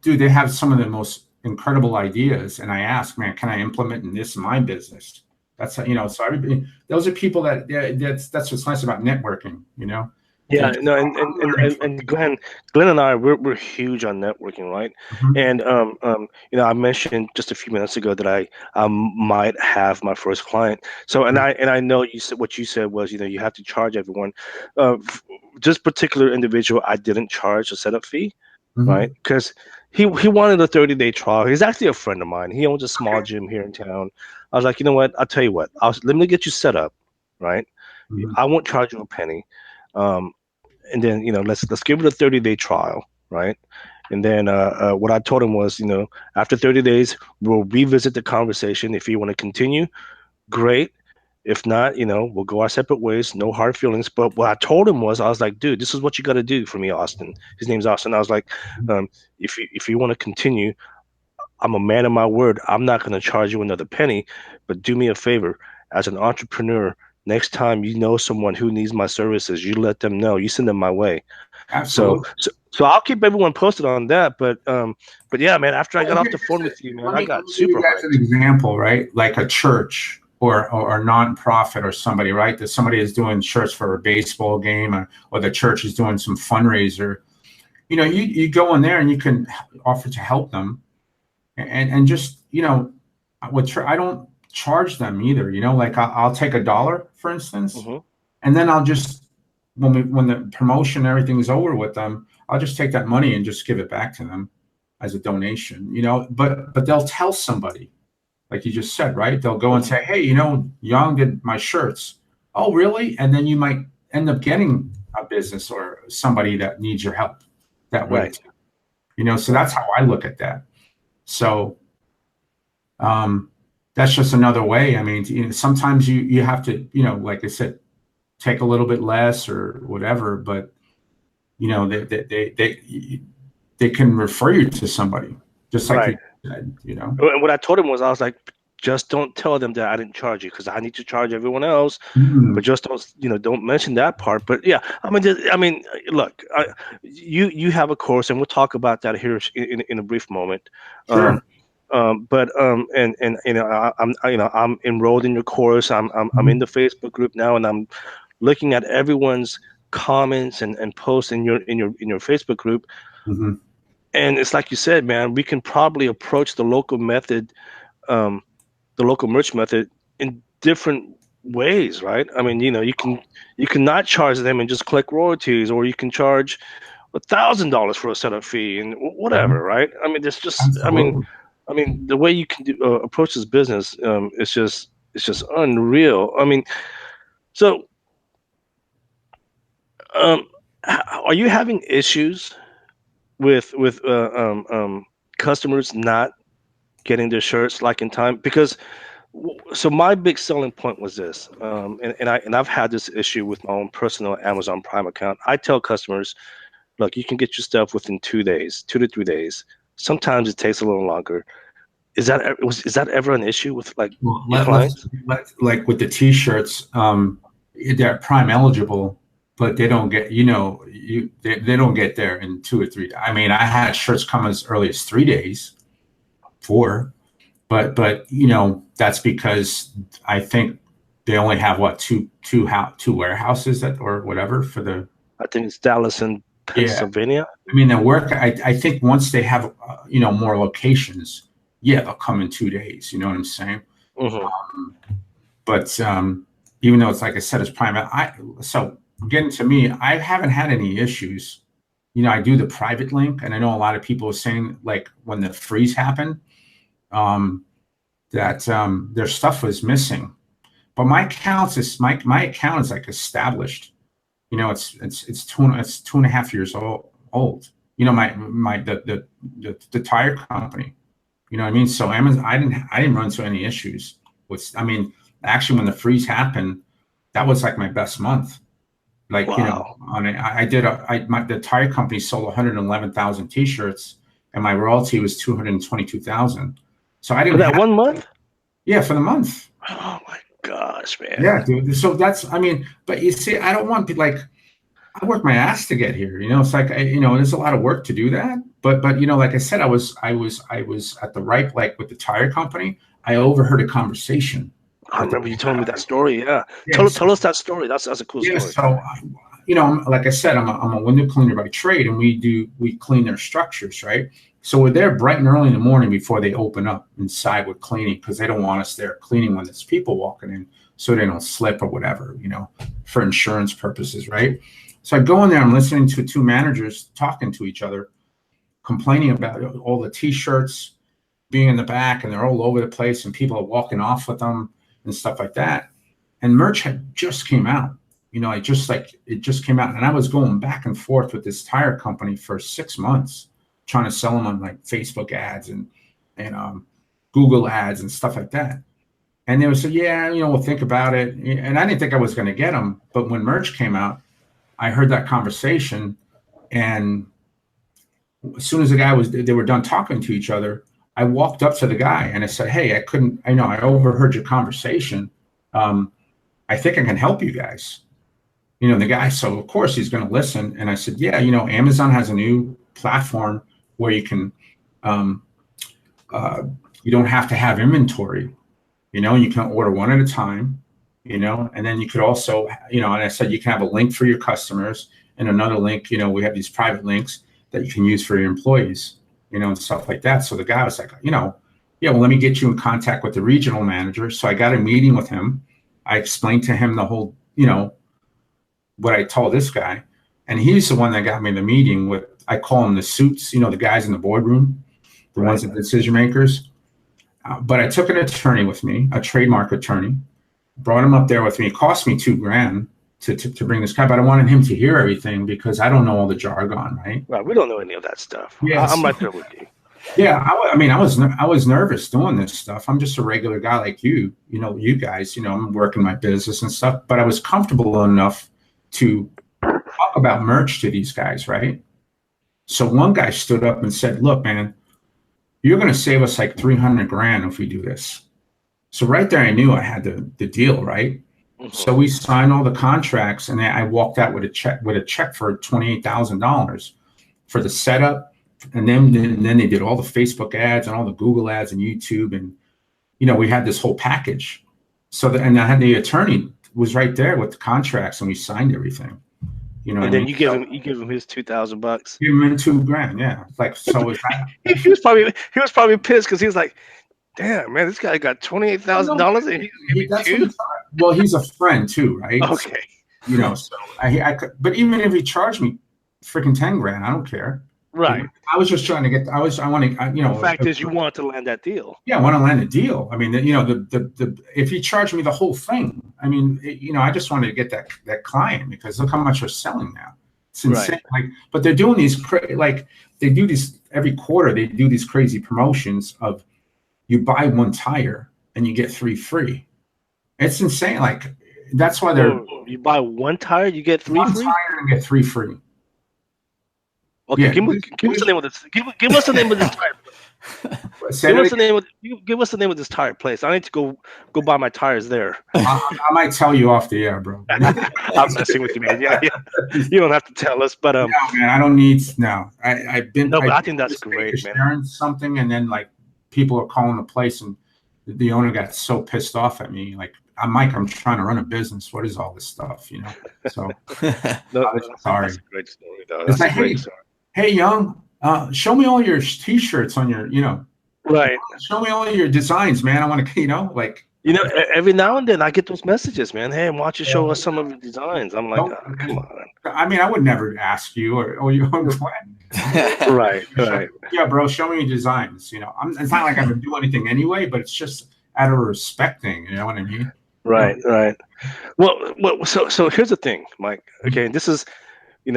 dude, they have some of the most incredible ideas. And I ask, man, can I implement in my business? That's, so everybody, those are people that's what's nice about networking, Yeah, no, and Glenn and I, we're huge on networking, right? And I mentioned just a few minutes ago that I might have my first client. So, and I know what you said was, you have to charge everyone. This particular individual, I didn't charge a setup fee. right? Because he wanted a 30-day trial. He's actually a friend of mine. He owns a small gym here in town. I was like, you know what? I'll tell you what. Let me get you set up, right? I won't charge you a penny, and then let's give it a 30-day trial, right? And then what I told him was, after 30 days, we'll revisit the conversation. If you want to continue, great. If not, we'll go our separate ways. No hard feelings. But what I told him was, I was like, dude, this is what you got to do for me, Austin. His name's Austin. I was like, if you want to continue, I'm a man of my word. I'm not going to charge you another penny, but do me a favor. As an entrepreneur, next time you know someone who needs my services, you let them know. You send them my way. Absolutely. So I'll keep everyone posted on that. But yeah, man. After I got off the phone with you, man, I got super hyped. As an example, right? Like a church or a nonprofit or somebody, right? That somebody is doing shirts for a baseball game, or the church is doing some fundraiser. You go in there and you can offer to help them, and just I don't charge them either. Like I'll take $1, for instance, and then I'll just when the promotion and everything is over with them, I'll just take that money and just give it back to them as a donation. But they'll tell somebody, like you just said, right? They'll go and say, hey, Yong did my shirts. Oh, really? And then you might end up getting a business or somebody that needs your help that way. Right. So that's how I look at that. So that's just another way. I mean, sometimes you have to, like I said, take a little bit less or whatever, but they can refer you to somebody, just like right. You said, And what I told him was, I was like, just don't tell them that I didn't charge you, because I need to charge everyone else. But just don't mention that part. But yeah, I mean, look, you have a course, and we'll talk about that here in a brief moment. Sure. I'm enrolled in your course. I'm in the Facebook group now, and I'm looking at everyone's comments and posts in your Facebook group. And it's like you said, man, we can probably approach the local method, the local merch method, in different ways, right? I mean, you can not charge them and just collect royalties, or you can charge $1,000 for a setup fee and whatever, right? I mean, there's just, Absolutely. I mean, the way you can approach this business, it's just unreal. I mean, so, are you having issues with customers not getting their shirts like in time? Because so my big selling point was this, and I've had this issue with my own personal Amazon Prime account. I tell customers, look, you can get your stuff within 2 days, 2 to 3 days. Sometimes it takes a little longer. Is that ever an issue with your clients? Like with the T-shirts, they're Prime eligible, but they don't get they don't get there in 2 or 3 days. I mean, I had shirts come as early as 3 days, 4, but that's because I think they only have two warehouses or whatever for the. I think it's Dallas and Pennsylvania. Yeah. I mean, I think once they have more locations, they'll come in 2 days. You know what I'm saying? But even though it's, like I said, it's Prime, so getting to me, I haven't had any issues. I do the private link, and I know a lot of people are saying, like, when the freeze happened, that their stuff was missing. But my account is like established. It's 2.5 years old. The tire company. You know what I mean? So Amazon, I didn't run into any issues with. I mean, actually, when the freeze happened, that was like my best month. Like, wow. The tire company sold 111,000 T-shirts, and my royalty was 222,000. So I didn't. For that 1 month? Yeah, for the month. Oh my gosh, man. Yeah, dude. So but you see, I don't want to I worked my ass to get here. It's like there's a lot of work to do that. But like I said, I was at the right, like with the tire company. I overheard a conversation. I remember you told me that story. Yeah, tell us that story. That's a cool story. So like I said, I'm a window cleaner by trade, and we clean their structures, right? So we're there bright and early in the morning before they open up inside with cleaning, because they don't want us there cleaning when there's people walking in, so they don't slip or whatever, for insurance purposes, right? So I go in there, I'm listening to two managers talking to each other, complaining about all the T-shirts being in the back, and they're all over the place, and people are walking off with them and stuff like that. And merch had just came out. It just came out, and I was going back and forth with this tire company for 6 months, trying to sell them on like Facebook ads and Google ads and stuff like that. And they would say, yeah, we'll think about it. And I didn't think I was going to get them. But when merch came out, I heard that conversation. And as soon as they were done talking to each other, I walked up to the guy and I said, hey, I overheard your conversation. I think I can help you guys. The guy, so of course he's going to listen. And I said, yeah, Amazon has a new platform where you can, you don't have to have inventory. You can order one at a time, and then you could also, and I said, you can have a link for your customers and another link, we have these private links that you can use for your employees, and stuff like that. So the guy was like, yeah, well, let me get you in contact with the regional manager. So I got a meeting with him. I explained to him the whole, what I told this guy. And he's the one that got me the meeting with, I call them the suits, the guys in the boardroom, the ones that decision makers. But I took an attorney with me, a trademark attorney, brought him up there with me. It cost me $2,000 to bring this guy, but I wanted him to hear everything because I don't know all the jargon, right? Well, we don't know any of that stuff. Yeah, I'm right there with you. Yeah, I was nervous doing this stuff. I'm just a regular guy like you, you guys. I'm working my business and stuff, but I was comfortable enough to talk about merch to these guys, right? So one guy stood up and said, look, man, you're going to save us like $300,000 if we do this. So right there, I knew I had the deal, right? Mm-hmm. So we signed all the contracts, and I walked out with a check for $28,000 for the setup, and then they did all the Facebook ads and all the Google ads and YouTube, and we had this whole package. So and I had the attorney was right there with the contracts, and we signed everything. And then you give him his $2,000. Give him $2,000, yeah. Like, so was that? he was probably pissed because he was like, "Damn, man, this guy got $28,000 and well, he's a friend too, right? Okay. So I could, but even if he charged me freaking $10,000, I don't care. Right. I was just trying to get. The fact is, you want to land that deal. Yeah, I want to land a deal. I mean, if he charged me the whole thing, I mean, I just wanted to get that client because look how much they're selling now. It's insane. Right. But they're doing these they do these every quarter. They do these crazy promotions of you buy one tire and you get 3 free. It's insane. Like that's why you buy one tire, you get 3 free. One tire and get 3 free. Okay, yeah, give us the name of this. Give us the name of this tire. Give us the name of this tire place. I need to go buy my tires there. I might tell you off the air, bro. I'm messing with you, man. Yeah. You don't have to tell us, but no, man, I don't need. No, I've been. No, but I think that's great, man. Sharing something, and then like people are calling the place, and the owner got so pissed off at me. Like, I'm trying to run a business. What is all this stuff, So sorry. That's a great story, though. It's like, hey, Yong, show me all your T-shirts on your, Right. Show me all your designs, man. I want to, every now and then I get those messages, man. Hey, why don't you show us some of your designs? I'm like, come on. I mean, I would never ask you or your own friend. Right. Yeah, bro, show me your designs. It's not like I would do anything anyway, but it's just out of respect thing. You know what I mean? Right. Well, so here's the thing, Mike. Okay, this is,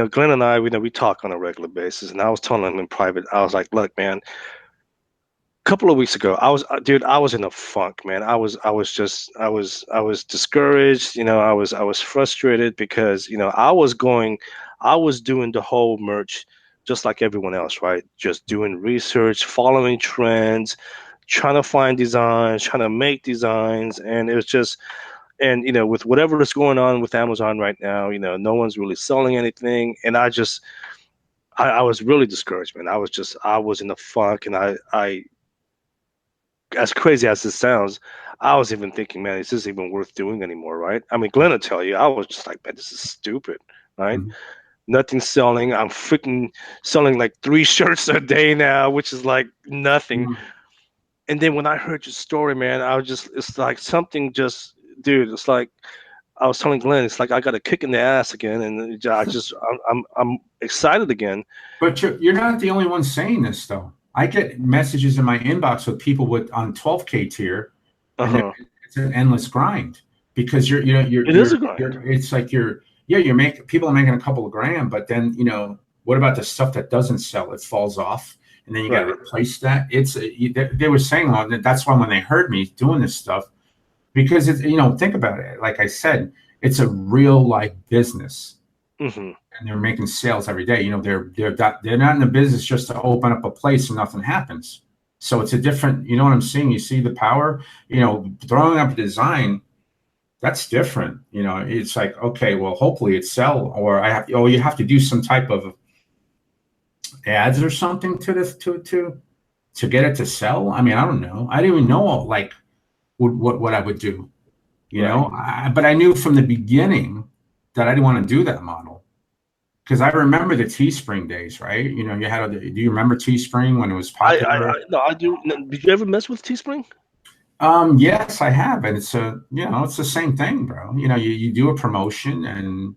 Glenn and I, we talk on a regular basis, and I was telling him in private, I was like, look, man, a couple of weeks ago, I was in a funk, man. I was discouraged, I was frustrated because, I was doing the whole merch just like everyone else, right? Just doing research, following trends, trying to find designs, trying to make designs, and it was just. And, with whatever is going on with Amazon right now, no one's really selling anything. And I was really discouraged, man. I was in a funk, and I, as crazy as this sounds, I was even thinking, man, is this even worth doing anymore, right? I mean, Glenn will tell you, I was just like, man, this is stupid, right? Mm-hmm. Nothing's selling. I'm freaking selling like 3 shirts a day now, which is like nothing. Mm-hmm. And then when I heard your story, man, it's like something just, dude, it's like I was telling Glenn, it's like I got a kick in the ass again, and I'm excited again. But you're not the only one saying this, though. I get messages in my inbox with people on 12K tier, and it's an endless grind because it is a grind. It's like people are making a couple of grand, but then what about the stuff that doesn't sell? It falls off, and then you got to replace that. They were saying, well, that's why when they heard me doing this stuff, because it's think about it. Like I said, it's a real life business. And they're making sales every day. They're not in the business just to open up a place and nothing happens. So it's a different, what I'm saying? You see the power, throwing up a design, that's different. It's like, okay, well, hopefully it sell, or you have to do some type of ads or something to this to get it to sell. I mean, I don't know. I didn't even know like what I would do, but I knew from the beginning that I didn't want to do that model. Because I remember the Teespring days, right? You had do you remember Teespring when it was popular? No, I do. Did you ever mess with Teespring? Yes, I have, and it's it's the same thing, bro. You do a promotion, and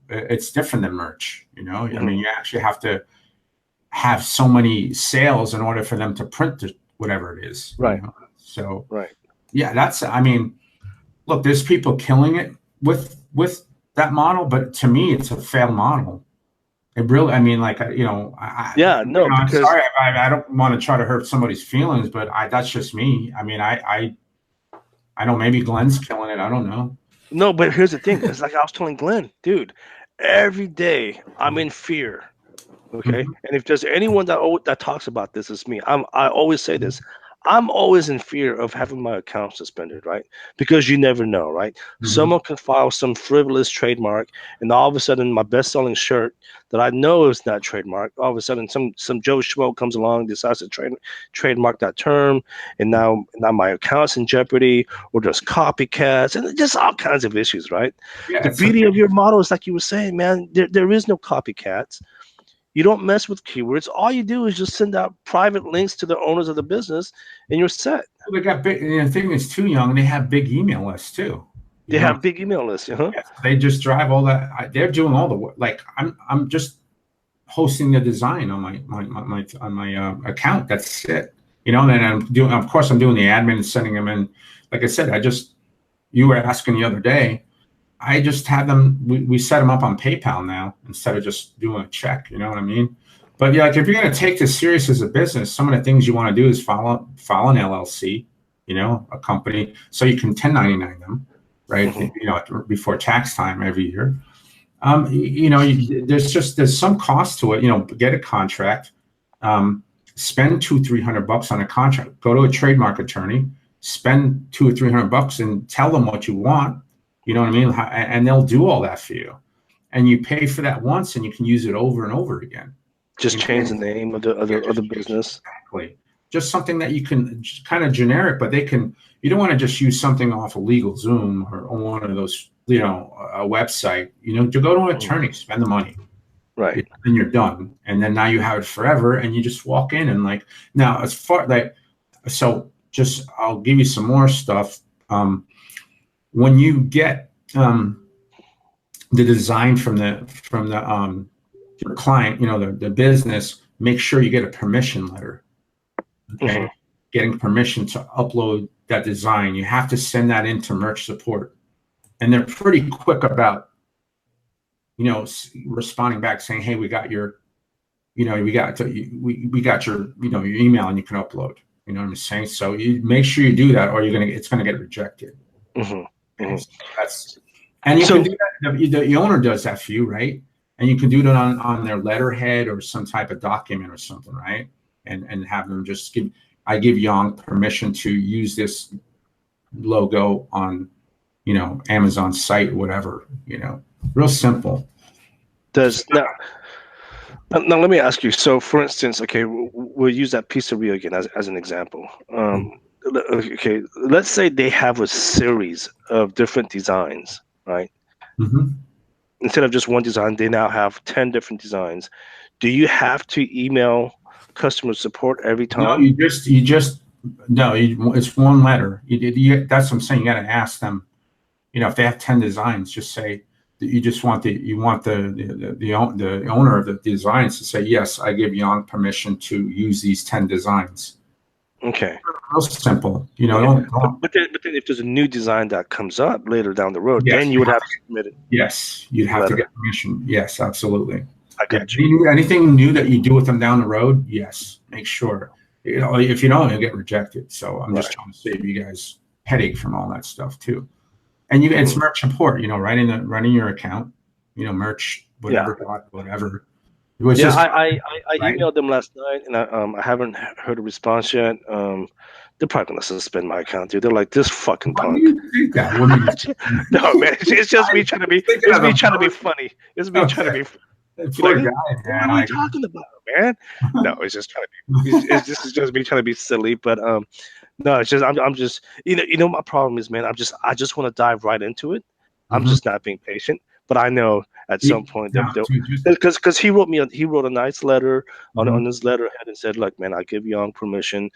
it's different than merch. I mean, you actually have to have so many sales in order for them to print whatever it is. Right. So yeah, I mean, look, there's people killing it with that model, but to me, it's a failed model. It really, I mean, like, because I'm sorry, I don't want to try to hurt somebody's feelings, but that's just me. I mean, I know maybe Glenn's killing it. I don't know. No, but here's the thing. It's like I was telling Glenn, dude, every day I'm in fear. Okay. And if there's anyone that talks about this, it's me. I always say this. I'm always in fear of having my account suspended, right? Because you never know, right? Someone can file some frivolous trademark, and all of a sudden, my best-selling shirt that I know is not trademark, all of a sudden, some Joe Schmo comes along, decides to trademark that term, and now my account's in jeopardy, or there's copycats, and just all kinds of issues, right? Yeah, the beauty of your model is, like you were saying, man, there is no copycats. You don't mess with keywords. All you do is just send out private links to the owners of the business, and you're set. They got big. The thing is, too, Young, they have big email lists too. They have big email lists. Yeah, they just drive all that. They're doing all the work. Like I'm just hosting the design on my account. That's it. And then I'm doing. Of course, I'm doing the admin and sending them in. Like I said, you were asking the other day. I just have them, we set them up on PayPal now instead of just doing a check, you know what I mean? But yeah, like if you're going to take this serious as a business, some of the things you want to do is file an LLC, a company, so you can 1099 them, right? Before tax time every year. There's some cost to it, get a contract, spend $200-300 on a contract, go to a trademark attorney, spend $200 or $300 and tell them what you want. You know what I mean? And they'll do all that for you. And you pay for that once and you can use it over and over again. Just change the name of the business. Exactly. Just something that you can kind of generic, but you don't want to just use something off of LegalZoom or one of those, a website, to go to an attorney, spend the money. Right. And you're done. And then now you have it forever and you just walk in and now as far I'll give you some more stuff. When you get the design from the your client, the business, make sure you get a permission letter. Okay, getting permission to upload that design, you have to send that into merch support, and they're pretty quick about responding back saying, hey, we got your your email and you can upload. You know what I'm saying? So you make sure you do that, or it's gonna get rejected. And you can do that. The owner does that for you, right? And you can do that on their letterhead or some type of document or something, right? And have them just give Yong permission to use this logo on, Amazon site, whatever, real simple. Now let me ask you. So, for instance, okay, we'll use that pizzeria again as an example. Okay, let's say they have a series of different designs, right? Instead of just one design, they now have 10 different designs. Do you have to email customer support every time? No, it's one letter. That's what I'm saying. You got to ask them. if they have 10 designs, just say that you just want the owner of the designs to say, yes, I give Yong permission to use these 10 designs. Okay. Real simple. But then if there's a new design that comes up later down the road, yes, then you would have to submit it. Yes, you'd have to get permission. Yes, absolutely. I got you. Anything new that you do with them down the road, yes, make sure. If you don't, you'll get rejected. So I'm just trying to save you guys headache from all that stuff too. And it's merch support, running your account, merch, whatever, whatever. It was I emailed them last night, and I haven't heard a response yet. They're probably gonna suspend my account, dude. They're like, this fucking punk. Why do you think that? No, man, it's just me trying to be. It's me trying to be funny. It's me trying to be. Poor guy, what are we talking about, man? No, it's just trying to be. This is just me trying to be silly, but no, it's just I'm just my problem is, man. I just want to dive right into it. I'm just not being patient, but I know at some point because he wrote a nice letter on his letterhead and said, like, man, I give Yong permission.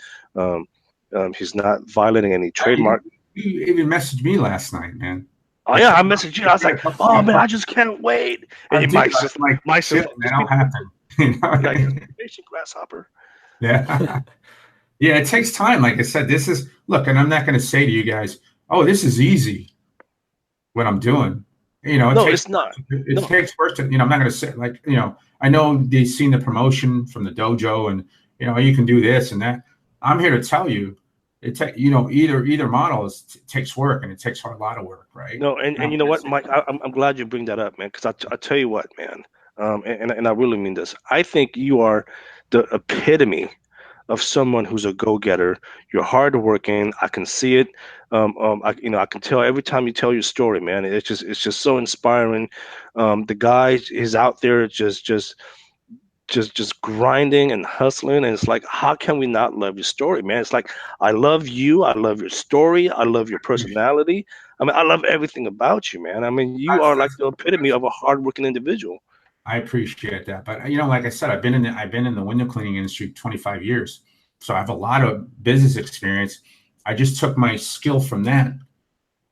He's not violating any trademark. You even messaged me last night, man. Oh yeah, I messaged you. I was like, "Oh man, I just can't wait." And Mike's just like, "Mike's just that'll happen." Patient grasshopper. Yeah, yeah. It takes time. Like I said, and I'm not going to say to you guys, "Oh, this is easy." What I'm doing, it's not. It takes work to, I'm not going to say I know they've seen the promotion from the dojo, and you can do this and that. I'm here to tell you. Either model takes work, and it takes a lot of work, right? No, and you know what, Mike, I'm glad you bring that up, man, because I tell you what, man, and I really mean this. I think you are the epitome of someone who's a go-getter. You're hardworking. I can see it. I can tell every time you tell your story, man. It's just so inspiring. The guy is out there just grinding and hustling, and it's like, how can we not love your story, man? It's like, I love you, I love your story, I love your personality. I mean, I love everything about you, man. I mean, you are like the epitome of a hardworking individual. I appreciate that, but like I said, I've been in the window cleaning industry 25 years, so I have a lot of business experience. I just took my skill from that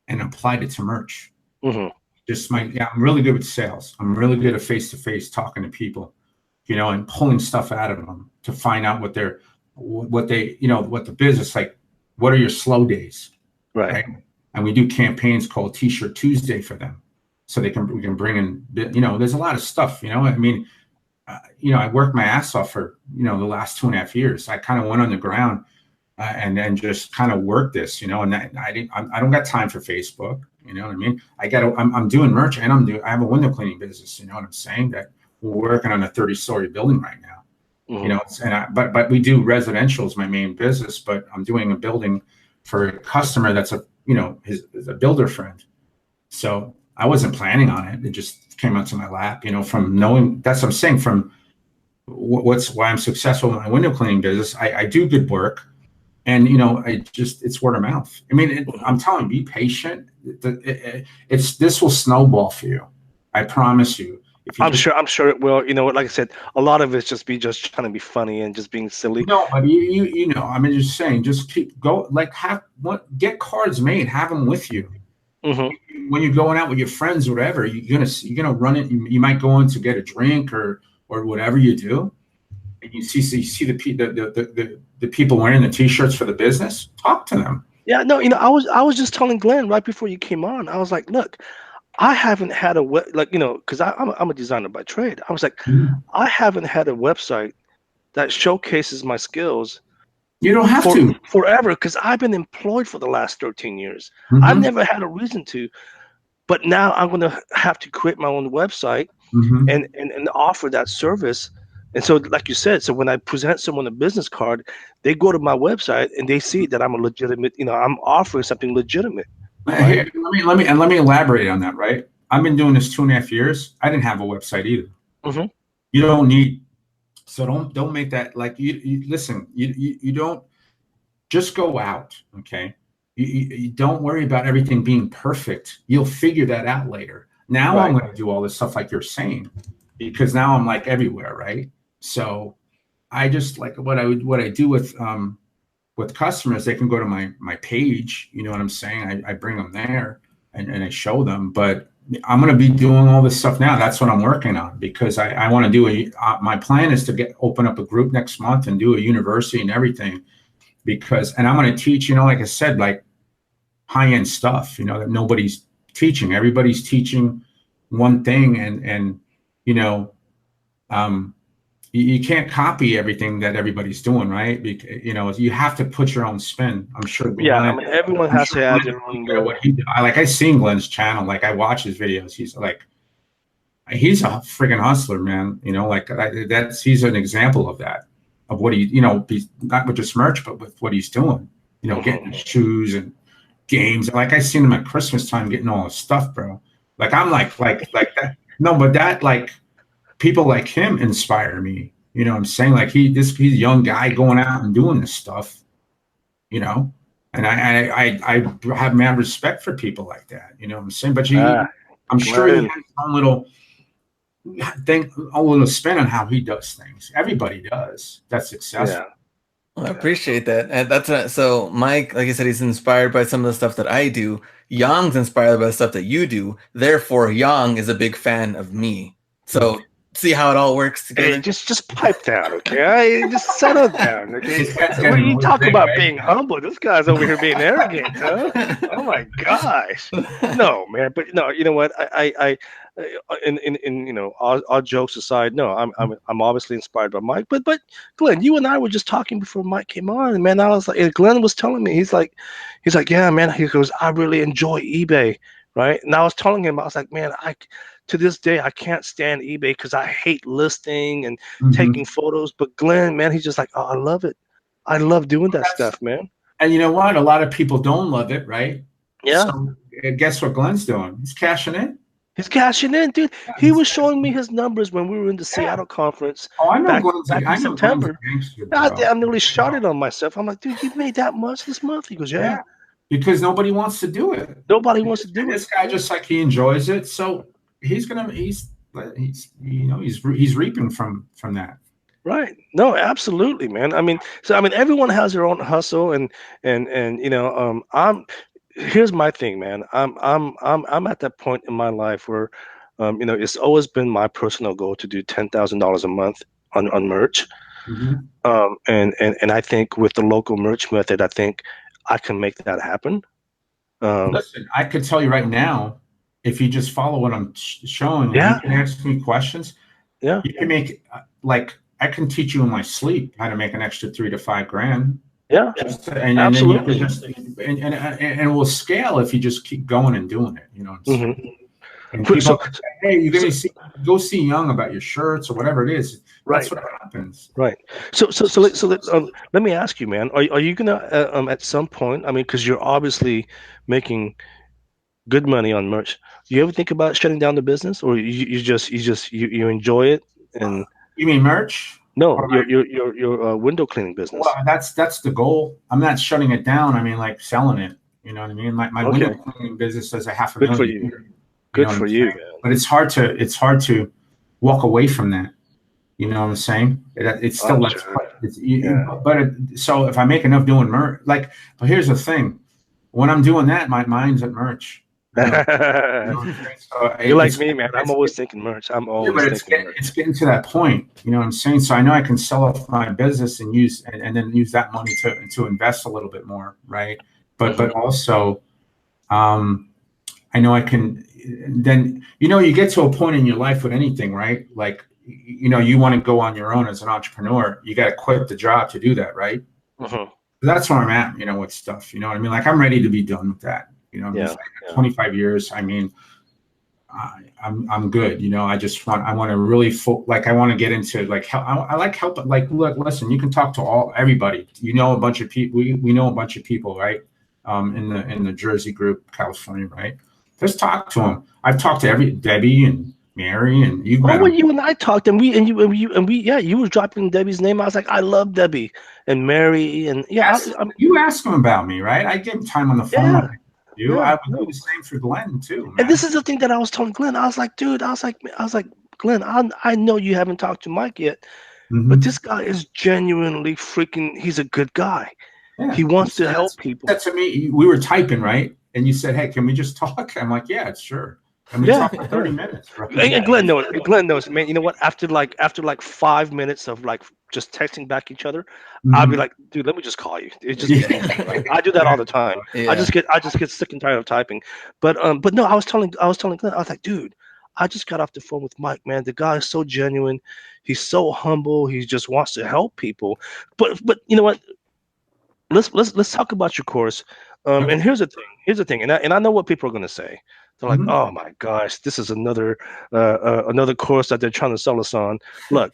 and applied it to merch. I'm really good with sales. I'm really good at face-to-face talking to people, and pulling stuff out of them to find out what the business, like, what are your slow days, right? And we do campaigns called T-shirt Tuesday for them, so we can bring in, there's a lot of stuff, I mean, I worked my ass off for, the last 2.5 years. I kind of went on the ground and then just kind of worked this, and I don't got time for Facebook, you know what I mean? I'm doing merch, and I have a window cleaning business, you know what I'm saying? That we're working on a 30-story building right now, but we do residential is my main business, but I'm doing a building for a customer that's a builder friend. So I wasn't planning on it. It just came onto my lap, from knowing, that's what I'm saying, from why I'm successful in my window cleaning business. I do good work, and, it's word of mouth. I mean, I'm telling you, be patient. This will snowball for you. I promise you. I'm sure it will. Like I said, a lot of it's just trying to be funny and just being silly. No, but I mean, just saying, just get cards made, have them with you. When you're going out with your friends or whatever, you're gonna run it. You might go in to get a drink or whatever you do, and you see the people wearing the T-shirts for the business. Talk to them. Yeah, no, I was just telling Glenn right before you came on. I was like, look, I haven't had because I'm a designer by trade. I was like, I haven't had a website that showcases my skills. You don't have to forever, because I've been employed for the last 13 years. I've never had a reason to, but now I'm going to have to create my own website and offer that service. And so, like you said, so when I present someone a business card, they go to my website and they see that I'm a legitimate, I'm offering something legitimate. Right? Let me elaborate on that. Right, I've been doing this 2.5 years. I didn't have a website either. You don't need. So don't make that like you listen. You don't just go out. Okay, you don't worry about everything being perfect. You'll figure that out later. Now I'm going to do all this stuff like you're saying, because now I'm like everywhere, right? So I just like what I do with customers. They can go to my page. You know what I'm saying? I bring them there, and I show them. But I'm going to be doing all this stuff now. That's what I'm working on, because I want to do my plan is to open up a group next month and do a university and everything, and I'm going to teach, like I said, like high-end stuff, that nobody's teaching. Everybody's teaching one thing, and you can't copy everything that everybody's doing, right? Because, you have to put your own spin. I'm sure. Yeah, I mean, everyone has to add their own. What he, I seen Glenn's channel. Like, I watch his videos. He's a friggin' hustler, man. He's an example of that, of what he's not with just merch, but with what he's doing. Getting shoes and games. Like, I seen him at Christmas time getting all his stuff, bro. Like, I'm like that. No, but that, like, people like him inspire me. You know what I'm saying? Like, he's a young guy going out and doing this stuff, and I have mad respect for people like that. You know what I'm saying? But I'm sure he has his own little thing, a little spin on how he does things. Everybody does. That's successful. Yeah. Well, I appreciate that. And so Mike, like I said, he's inspired by some of the stuff that I do. Yong's inspired by the stuff that you do. Therefore, Yong is a big fan of me. So see how it all works together. Hey, just pipe down, okay? Just settle down, okay? When you talk about being humble, this guy's over here being arrogant, huh? Oh my gosh! No, man, but no, you know what? All jokes aside, no, I'm obviously inspired by Mike, but Glenn, you and I were just talking before Mike came on, and man, I was like, Glenn was telling me, he's like, yeah, man, he goes, I really enjoy eBay, right? And I was telling him, I was like, man, to this day, I can't stand eBay because I hate listing and taking photos. But Glenn, man, he's just like, oh, I love it. I love doing that stuff, man. And you know what? A lot of people don't love it, right? Yeah. So guess what Glenn's doing? He's cashing in. He's cashing in, dude. Yeah, he was showing me his numbers when we were in the Seattle conference. Oh, I know. Back in September. I nearly shot it on myself. I'm like, dude, you made that much this month? He goes, yeah. Because nobody wants to do it. Nobody wants to do it. This guy just like he enjoys it. So he's reaping from that. Right. No, absolutely, man. I mean, everyone has their own hustle, and here's my thing, man. I'm at that point in my life where, it's always been my personal goal to do $10,000 a month on merch. And I think with the local merch method, I think I can make that happen. Listen, I could tell you right now, if you just follow what I'm showing, you can ask me questions. Yeah, you can make I can teach you in my sleep how to make an extra $3,000 to $5,000. Yeah, absolutely. And we'll scale if you just keep going and doing it. You know what I'm saying? And people say, hey, you're gonna go see Yong about your shirts or whatever it is. That's what happens. Right. So let me ask you, man. Are you gonna at some point? I mean, because you're obviously making good money on merch. Do you ever think about shutting down the business, or you just enjoy it? And you mean merch? No, your window cleaning business. Well, that's the goal. I'm not shutting it down. I mean, like selling it. You know what I mean? My window cleaning business does $500,000. Good for you. Good for you, man. But it's hard to walk away from that. You know what I'm saying? It's still so if I make enough doing merch, but here's the thing: when I'm doing that, my mind's at merch. You're like me, man. I'm always thinking merch. I'm always thinking merch. It's getting to that point. You know what I'm saying? So I know I can sell off my business and then use that money to invest a little bit more, right? But also, I know I can. Then you get to a point in your life with anything, right? Like you want to go on your own as an entrepreneur. You got to quit the job to do that, right? That's where I'm at. With stuff. You know what I mean? Like I'm ready to be done with that. 25 years. I mean, I'm good. I want to really I want to get into I like help. Like, look, listen, you can talk to everybody. A bunch of people. We know a bunch of people, right? In the Jersey group, California, right? Just talk to them. I've talked to Debbie and Mary, and you. When you and I talked, and you were dropping Debbie's name. I was like, I love Debbie and Mary, and you asked them about me, right? I gave them time on the phone. Yeah. I would do the same for Glenn too, man. And this is the thing that I was telling Glenn. I was like, dude, I was like, Glenn, I know you haven't talked to Mike yet, but this guy is genuinely he's a good guy. Yeah. He wants to help people. That's to me. We were typing, right? and you said, hey, can we just talk? I'm like, yeah, sure. And we talked for 30 minutes. Bro. And Glenn knows. Glenn knows, man. You know what? After like 5 minutes of like just texting back each other, I'll be like, dude, let me just call you. It just I do that all the time. Yeah. I just get sick and tired of typing. But no, I was telling Glenn, I was like, dude, I just got off the phone with Mike, man. The guy is so genuine. He's so humble. He just wants to help people. But you know what? Let's talk about your course. And here's the thing. And I know what people are going to say. They're like, oh my gosh, this is another course that they're trying to sell us on. Look,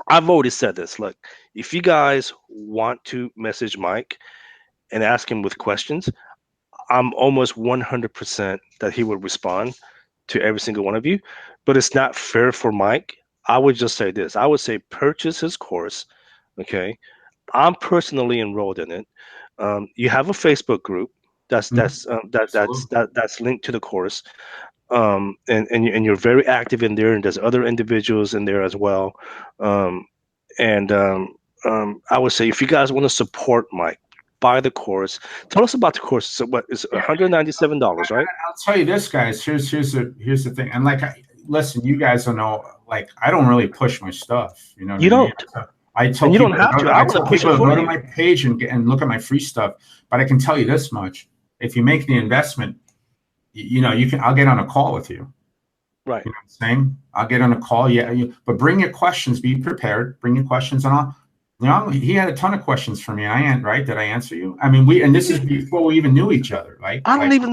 I've already said this. Look, if you guys want to message Mike and ask him with questions, I'm almost 100% that he would respond to every single one of you. But it's not fair for Mike. I would just say this. I would say purchase his course. Okay. I'm personally enrolled in it. You have a Facebook group that's linked to the course, and you're very active in there, and there's other individuals in there as well. I would say if you guys want to support Mike, buy the course. Tell us about the course. So what is $197, right? I'll tell you this, guys. Here's the thing. And like, listen, you guys don't know. Like, I don't really push my stuff. You know, what you I mean? don't. I tell you people, don't have to. I tell people to go to my page and look at my free stuff. But I can tell you this much: if you make the investment, you know, I'll get on a call with you. Right. You know what I'm saying? I'll get on a call. Yeah. But bring your questions. Be prepared. Bring your questions, and he had a ton of questions for me. Right? Did I answer you? I mean, and this is before we even knew each other, right? I don't even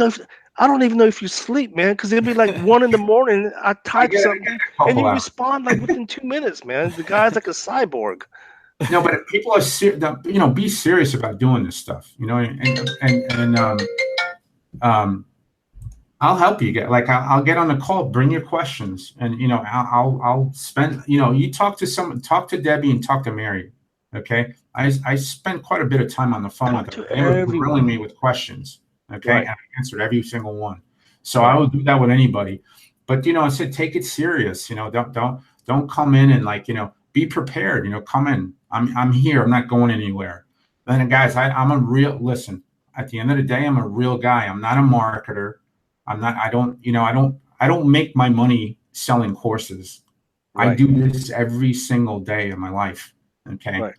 know if you sleep, man, because it'll be like 1 a.m. I type something and you respond like within 2 minutes, man. The guy's like a cyborg. No, but if people are be serious about doing this stuff, you know, and I'll help you get, like, I'll get on the call, bring your questions, and, you know, I'll spend, you know, you talk to Debbie and talk to Mary. Okay. I spent quite a bit of time on the phone with them. They were grilling me with questions. Okay. Right. And I answered every single one. So I would do that with anybody, but, you know, I said, take it serious, you know, don't come in and, like, you know, be prepared, you know, come in. I'm here. I'm not going anywhere. Then, guys, listen, at the end of the day, I'm a real guy. I'm not a marketer. I don't make my money selling courses. Right. I do this every single day of my life. Okay. Right.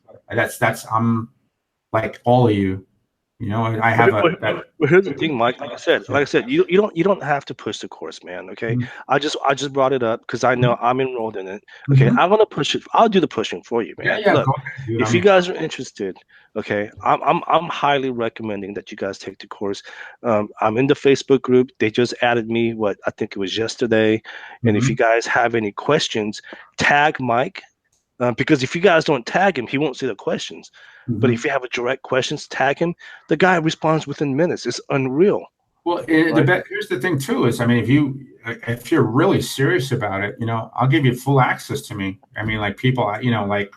I'm like all of you. You know, I have but here's the thing, Mike. Like I said, you don't have to push the course, man. Okay, I just brought it up because I know I'm enrolled in it. Okay, I'm gonna push it. I'll do the pushing for you, man. Yeah, look, if you guys are interested, okay, I'm highly recommending that you guys take the course. I'm in the Facebook group. They just added me. I think it was yesterday. And if you guys have any questions, tag Mike. Because if you guys don't tag him, he won't see the questions. But if you have a direct questions, tag him. The guy responds within minutes. It's unreal. Well, here's the thing too: is, I mean, if you're really serious about it, you know, I'll give you full access to me. I mean, like, people, you know, like,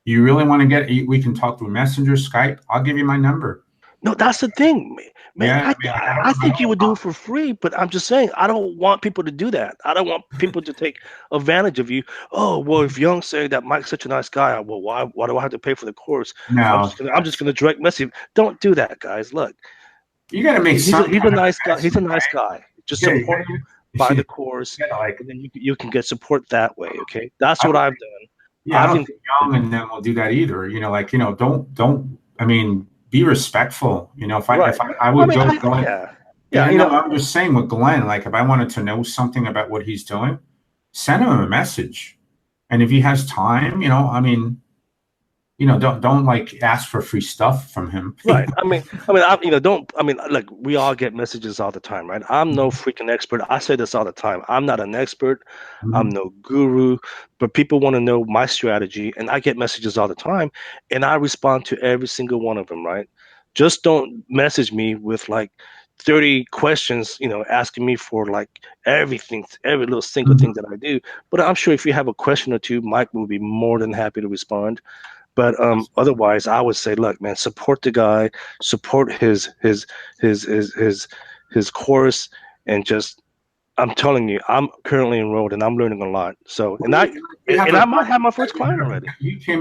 you really want to we can talk through Messenger, Skype. I'll give you my number. No, that's the thing, man. I think you would do it for free, but I'm just saying, I don't want people to do that. I don't want people to take advantage of you. Oh, well, if Yong saying that Mike's such a nice guy, well, why do I have to pay for the course? No, I'm just gonna direct message. Don't do that, guys. Look, you got to make. He's a nice guy. He's a nice guy. Just support him, buy the course, and then you can get support that way. Okay, that's what I've done. Yeah, I don't think Yong and them will do that either. You know, like, you know, don't. I mean, be respectful. You know, if I would go. Yeah, you know, I'm just saying with Glenn, like, if I wanted to know something about what he's doing, send him a message. And if he has time, you know, I mean, you know, don't like ask for free stuff from him. Right. Look, we all get messages all the time, right? I'm no freaking expert. I say this all the time. I'm not an expert. I'm no guru, but people want to know my strategy, and I get messages all the time, and I respond to every single one of them, right? Just don't message me with like 30 questions, you know, asking me for like everything, every little single thing that I do. But I'm sure if you have a question or two, Mike will be more than happy to respond. But otherwise, I would say, look, man, support the guy, support his course, and just, I'm telling you, I'm currently enrolled and I'm learning a lot. So, and I might have my first client already.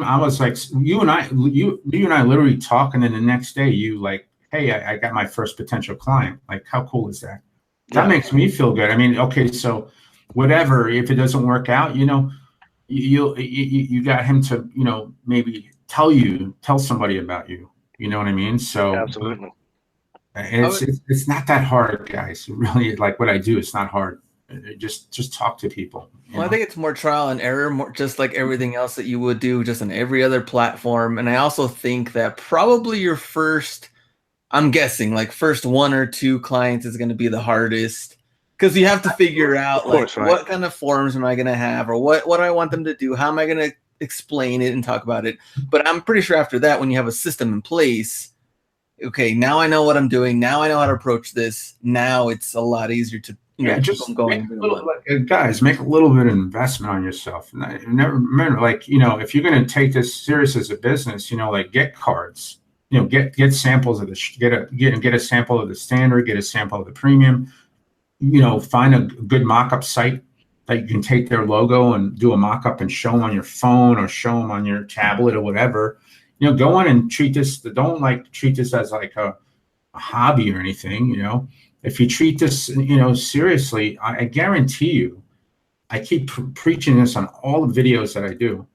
I was like, you and I literally talking, and the next day you like, hey, I got my first potential client. Like, how cool is that? Yeah. That makes me feel good. I mean, okay, so whatever, if it doesn't work out, you got him to, maybe tell somebody about you. You know what I mean? So Absolutely. it's not that hard, guys. Really, like what I do, it's not hard. Just talk to people. Well, I think it's more trial and error, more just like everything else that you would do just on every other platform. And I also think that probably your first, I'm guessing, like first 1 or 2 clients is going to be the hardest, because you have to figure out like what kind of forms am I going to have, or what I want them to do, how am I going to explain it and talk about it. But I'm pretty sure after that, when you have a system in place, okay, now I know what I'm doing. Now I know how to approach this. Now it's a lot easier to just keep going. Guys, make a little bit of investment on yourself. And never remember, like, if you're going to take this serious as a business, like get cards, get samples of get a sample of the standard, get a sample of the premium, find a good mock-up site that you can take their logo and do a mock-up and show them on your phone or show them on your tablet or whatever. Go on and treat this. Don't treat this as like a hobby or anything. If you treat this, seriously, I guarantee you, I keep preaching this on all the videos that I do.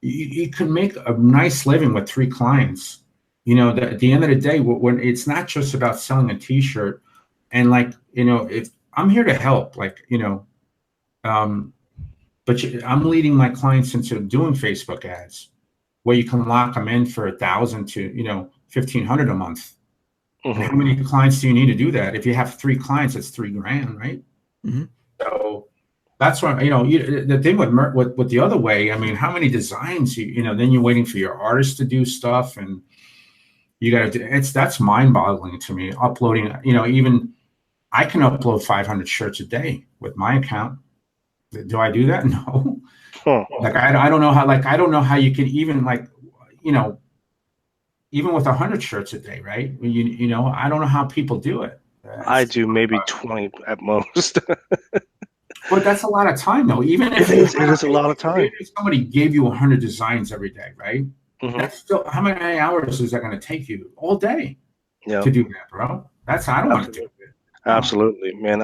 You can make a nice living with 3 clients. At the end of the day, when it's not just about selling a T-shirt, and if I'm here to help, but I'm leading my clients into doing Facebook ads, where you can lock them in for $1,000 to $1,500 a month. Mm-hmm. And how many clients do you need to do that? If you have 3 clients, it's $3,000, right? Mm-hmm. So that's what the thing with the other way. I mean, how many designs then you're waiting for your artist to do stuff, and you got to. That's mind-boggling to me. Uploading, even I can upload 500 shirts a day with my account. Do I do that? No. Huh. Like I don't know how. Like I don't know how you can even even with 100 shirts a day, right? I don't know how people do it. I do maybe 20 at most. But that's a lot of time, though. Even if it is a lot of time. If somebody gave you 100 designs every day, right? Mm-hmm. That's still, how many hours is that going to take you all day to do that, bro? I don't want to do it. Absolutely, man.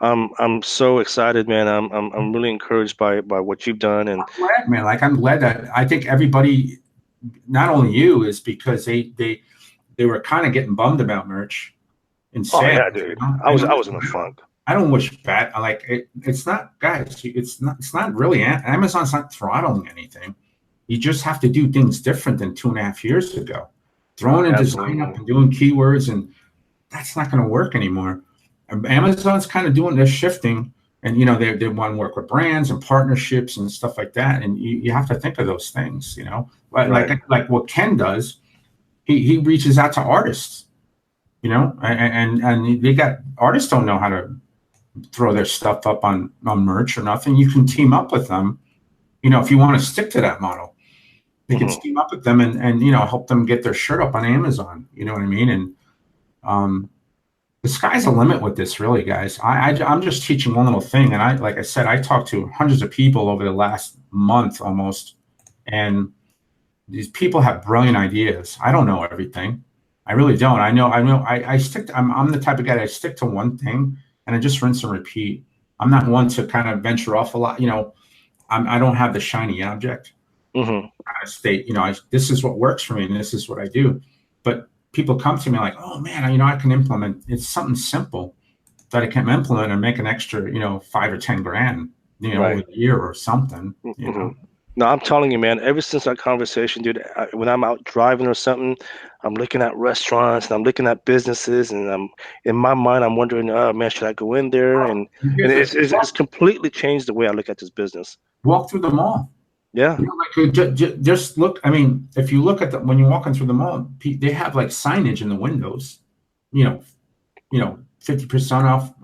I'm so excited, man. I'm really encouraged by what you've done, and I'm glad, man. I'm glad that I think everybody, not only you, is because they were kind of getting bummed about merch and sad. Oh yeah, dude. I was in a funk. I don't wish bad. It's not, guys. It's not really. Amazon's not throttling anything. You just have to do things different than 2.5 years ago. Throwing a design up and doing keywords, and that's not going to work anymore. Amazon's kind of doing this shifting, and they want to work with brands and partnerships and stuff like that. And you have to think of those things. Like what Ken does, he reaches out to artists. And they got artists don't know how to throw their stuff up on merch or nothing. You can team up with them, if you want to stick to that model. You can team up with them and help them get their shirt up on Amazon. You know what I mean? And the sky's the limit with this, really, guys. I'm just teaching one little thing, and like I said, I talked to hundreds of people over the last month almost, and these people have brilliant ideas. I don't know everything. I really don't. I stick to, I'm the type of guy that I stick to one thing and I just rinse and repeat. I'm not one to kind of venture off a lot. I don't have the shiny object. Mm-hmm. I state, this is what works for me and this is what I do. But people come to me like, oh man, I can implement. It's something simple that I can implement and make an extra, $5 or $10,000, over the year or something. No, I'm telling you, man, ever since that conversation, dude, when I'm out driving or something, I'm looking at restaurants and I'm looking at businesses, and in my mind, I'm wondering, oh man, should I go in there? And it's completely changed the way I look at this business. Walk through the mall. Yeah. Just look. I mean, if you look at when you're walking through the mall, they have like signage in the windows, 50% off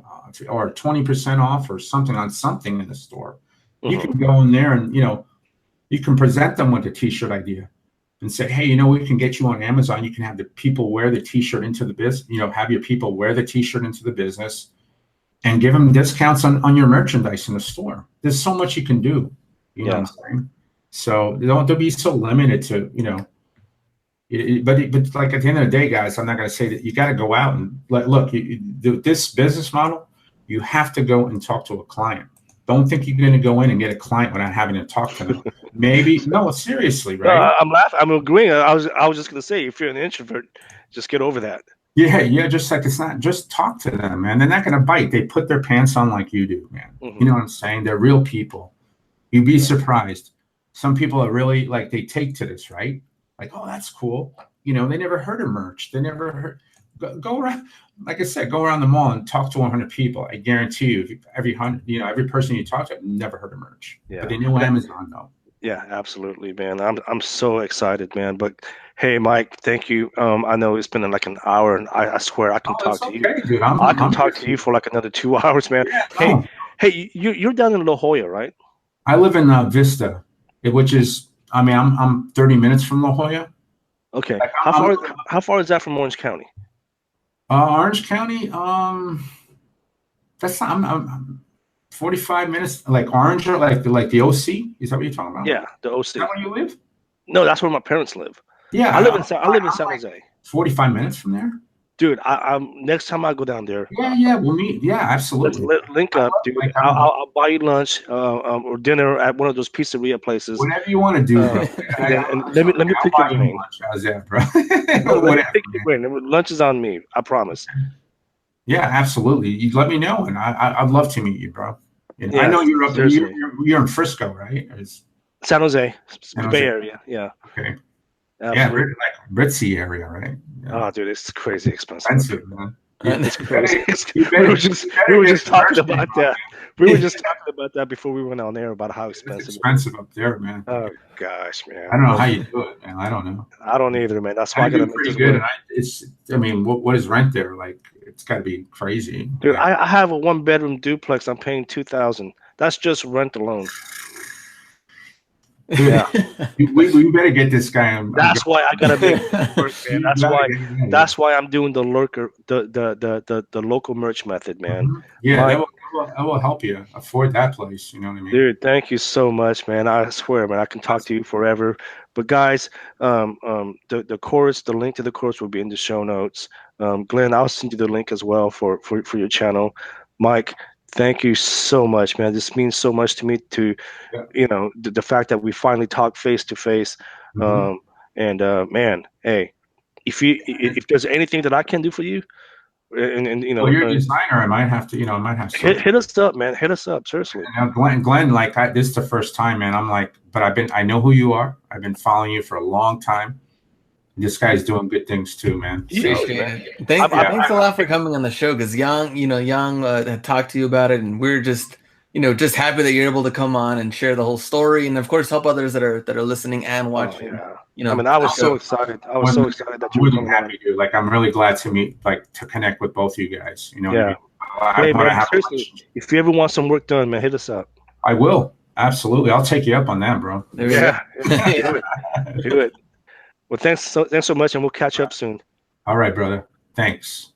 or 20% off or something on something in the store. You can go in there and, you can present them with a T-shirt idea and say, hey, we can get you on Amazon. You can have the people wear the T-shirt into the business, have your people wear the T-shirt into the business and give them discounts on your merchandise in the store. There's so much you can do. You know what I'm saying? So don't be so limited to, But like at the end of the day, guys, I'm not going to say that you got to go out and look. This business model, you have to go and talk to a client. Don't think you're going to go in and get a client without having to talk to them. Maybe no, seriously, right? No, I'm laughing. I'm agreeing. I was just going to say, if you're an introvert, just get over that. Yeah. Just like it's not. Just talk to them, man. They're not going to bite. They put their pants on like you do, man. Mm-hmm. You know what I'm saying? They're real people. You'd be surprised. Some people are really like they take to this, right? Like, oh, that's cool. You know, they never heard of merch. They never heard. Go around, like I said, go around the mall and talk to 100 people. I guarantee you, every person you talk to never heard of merch. Yeah. But they knew Amazon though. Yeah, absolutely, man. I'm so excited, man. But hey, Mike, thank you. I know it's been like an hour, and I swear I can talk to you. Dude. I can talk to you for like another 2 hours, man. Yeah, Hey, you're down in La Jolla, right? I live in Vista, which is, I mean, I'm 30 minminutes from La Jolla. Okay. Like, how far is that from Orange County? Orange County, that's not, I'm 45 minutes, like Orange, or like the OC. Is that what you're talking about? Yeah, the OC. Is that where you live? No, that's where my parents live. Yeah, I live in San Jose. 45 minutes from there. Dude, I'm next time I go down there. Yeah, we'll meet. Yeah, absolutely. Let's link up, dude. I'll buy you lunch or dinner at one of those pizzeria places. Whatever you want to do. And let me pick your brain. How's that, bro? Let me pick your brain. Lunch is on me. I promise. Yeah, absolutely. You let me know, and I'd love to meet you, bro. And yeah, I know you're up there. You're in Frisco, right? San Jose, Bay Area. Yeah. Okay. Absolutely. Yeah, like ritzy area, right? Yeah. Oh, dude, it's crazy expensive. Man. It's crazy. We were just talking about that. We were just talking about that before we went on air about how expensive. It's expensive up there, man. Oh gosh, man. I don't know how you do it, man. I don't know. I don't either, man. That's why I gotta make pretty good. I mean, what is rent there? Like, it's got to be crazy. Dude, I have a 1-bedroom duplex. I'm paying $2,000. That's just rent alone. Yeah, we better get this guy. That's why I gotta make it work, man. That's why I'm doing the lurker, the local merch method, man. Mm-hmm. Yeah, that will help you afford that place. You know what I mean, dude? Thank you so much, man. I swear, man, I can talk to you forever. But guys, the course, the link to the course will be in the show notes. Glenn, I'll send you the link as well for your channel. Mike, thank you so much, man. This means so much to me. The fact that we finally talk face to face. Man, hey, if there's anything that I can do for you, and you're a designer, I might have to, hit us up, man. Hit us up, seriously. Glenn, like this is the first time, man. I'm like, but I know who you are. I've been following you for a long time. This guy's doing good things too, man. Appreciate it. Thanks a lot for coming on the show, because Yong had talked to you about it, and we're just happy that you're able to come on and share the whole story, and of course help others that are listening and watching. I mean, I was so excited. I was so excited that you were coming happy, dude. Like, I'm really glad to connect with both you guys. You know, yeah. I mean? Hey, man, seriously, if you ever want some work done, man, hit us up. I will, absolutely. I'll take you up on that, bro. Do it. Well, thanks so much, and we'll catch up soon. All right, brother. Thanks.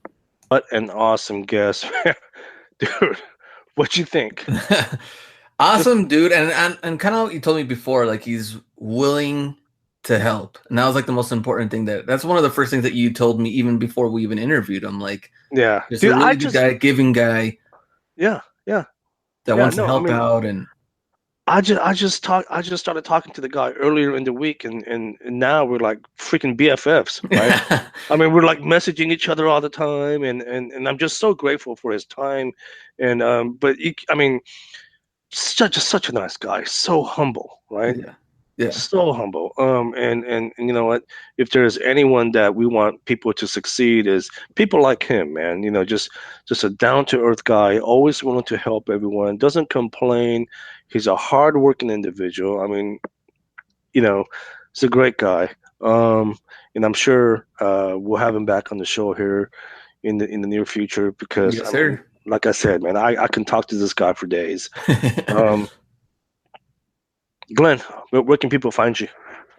What an awesome guest, dude. What you think? Awesome, dude. And kind of what you told me before, like, he's willing to help, and that was like the most important thing. That's one of the first things that you told me even before we even interviewed him. Like, yeah, just a really good guy, giving guy. Yeah. That wants to help out. And I just started talking to the guy earlier in the week, and now we're like freaking BFFs, right? I mean, we're like messaging each other all the time, and I'm just so grateful for his time, and but I mean, such a nice guy, so humble, right? Yeah, so humble. And you know what? If there's anyone that we want people to succeed, is people like him, man. Just a down to earth guy, always willing to help everyone, doesn't complain. He's a hardworking individual. I mean, he's a great guy. And I'm sure we'll have him back on the show here in the near future, because yes, sir. Like I said, man, I can talk to this guy for days. Glenn, where can people find you?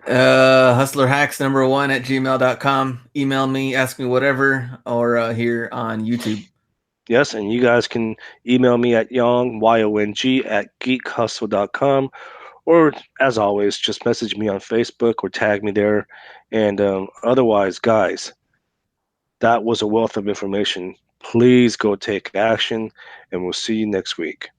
hustlerhacks1@gmail.com. Email me, ask me whatever, or here on YouTube. Yes, and you guys can email me at Yong, Yong, @geekhustle.com, Or as always, just message me on Facebook or tag me there. And otherwise, guys, that was a wealth of information. Please go take action, and we'll see you next week.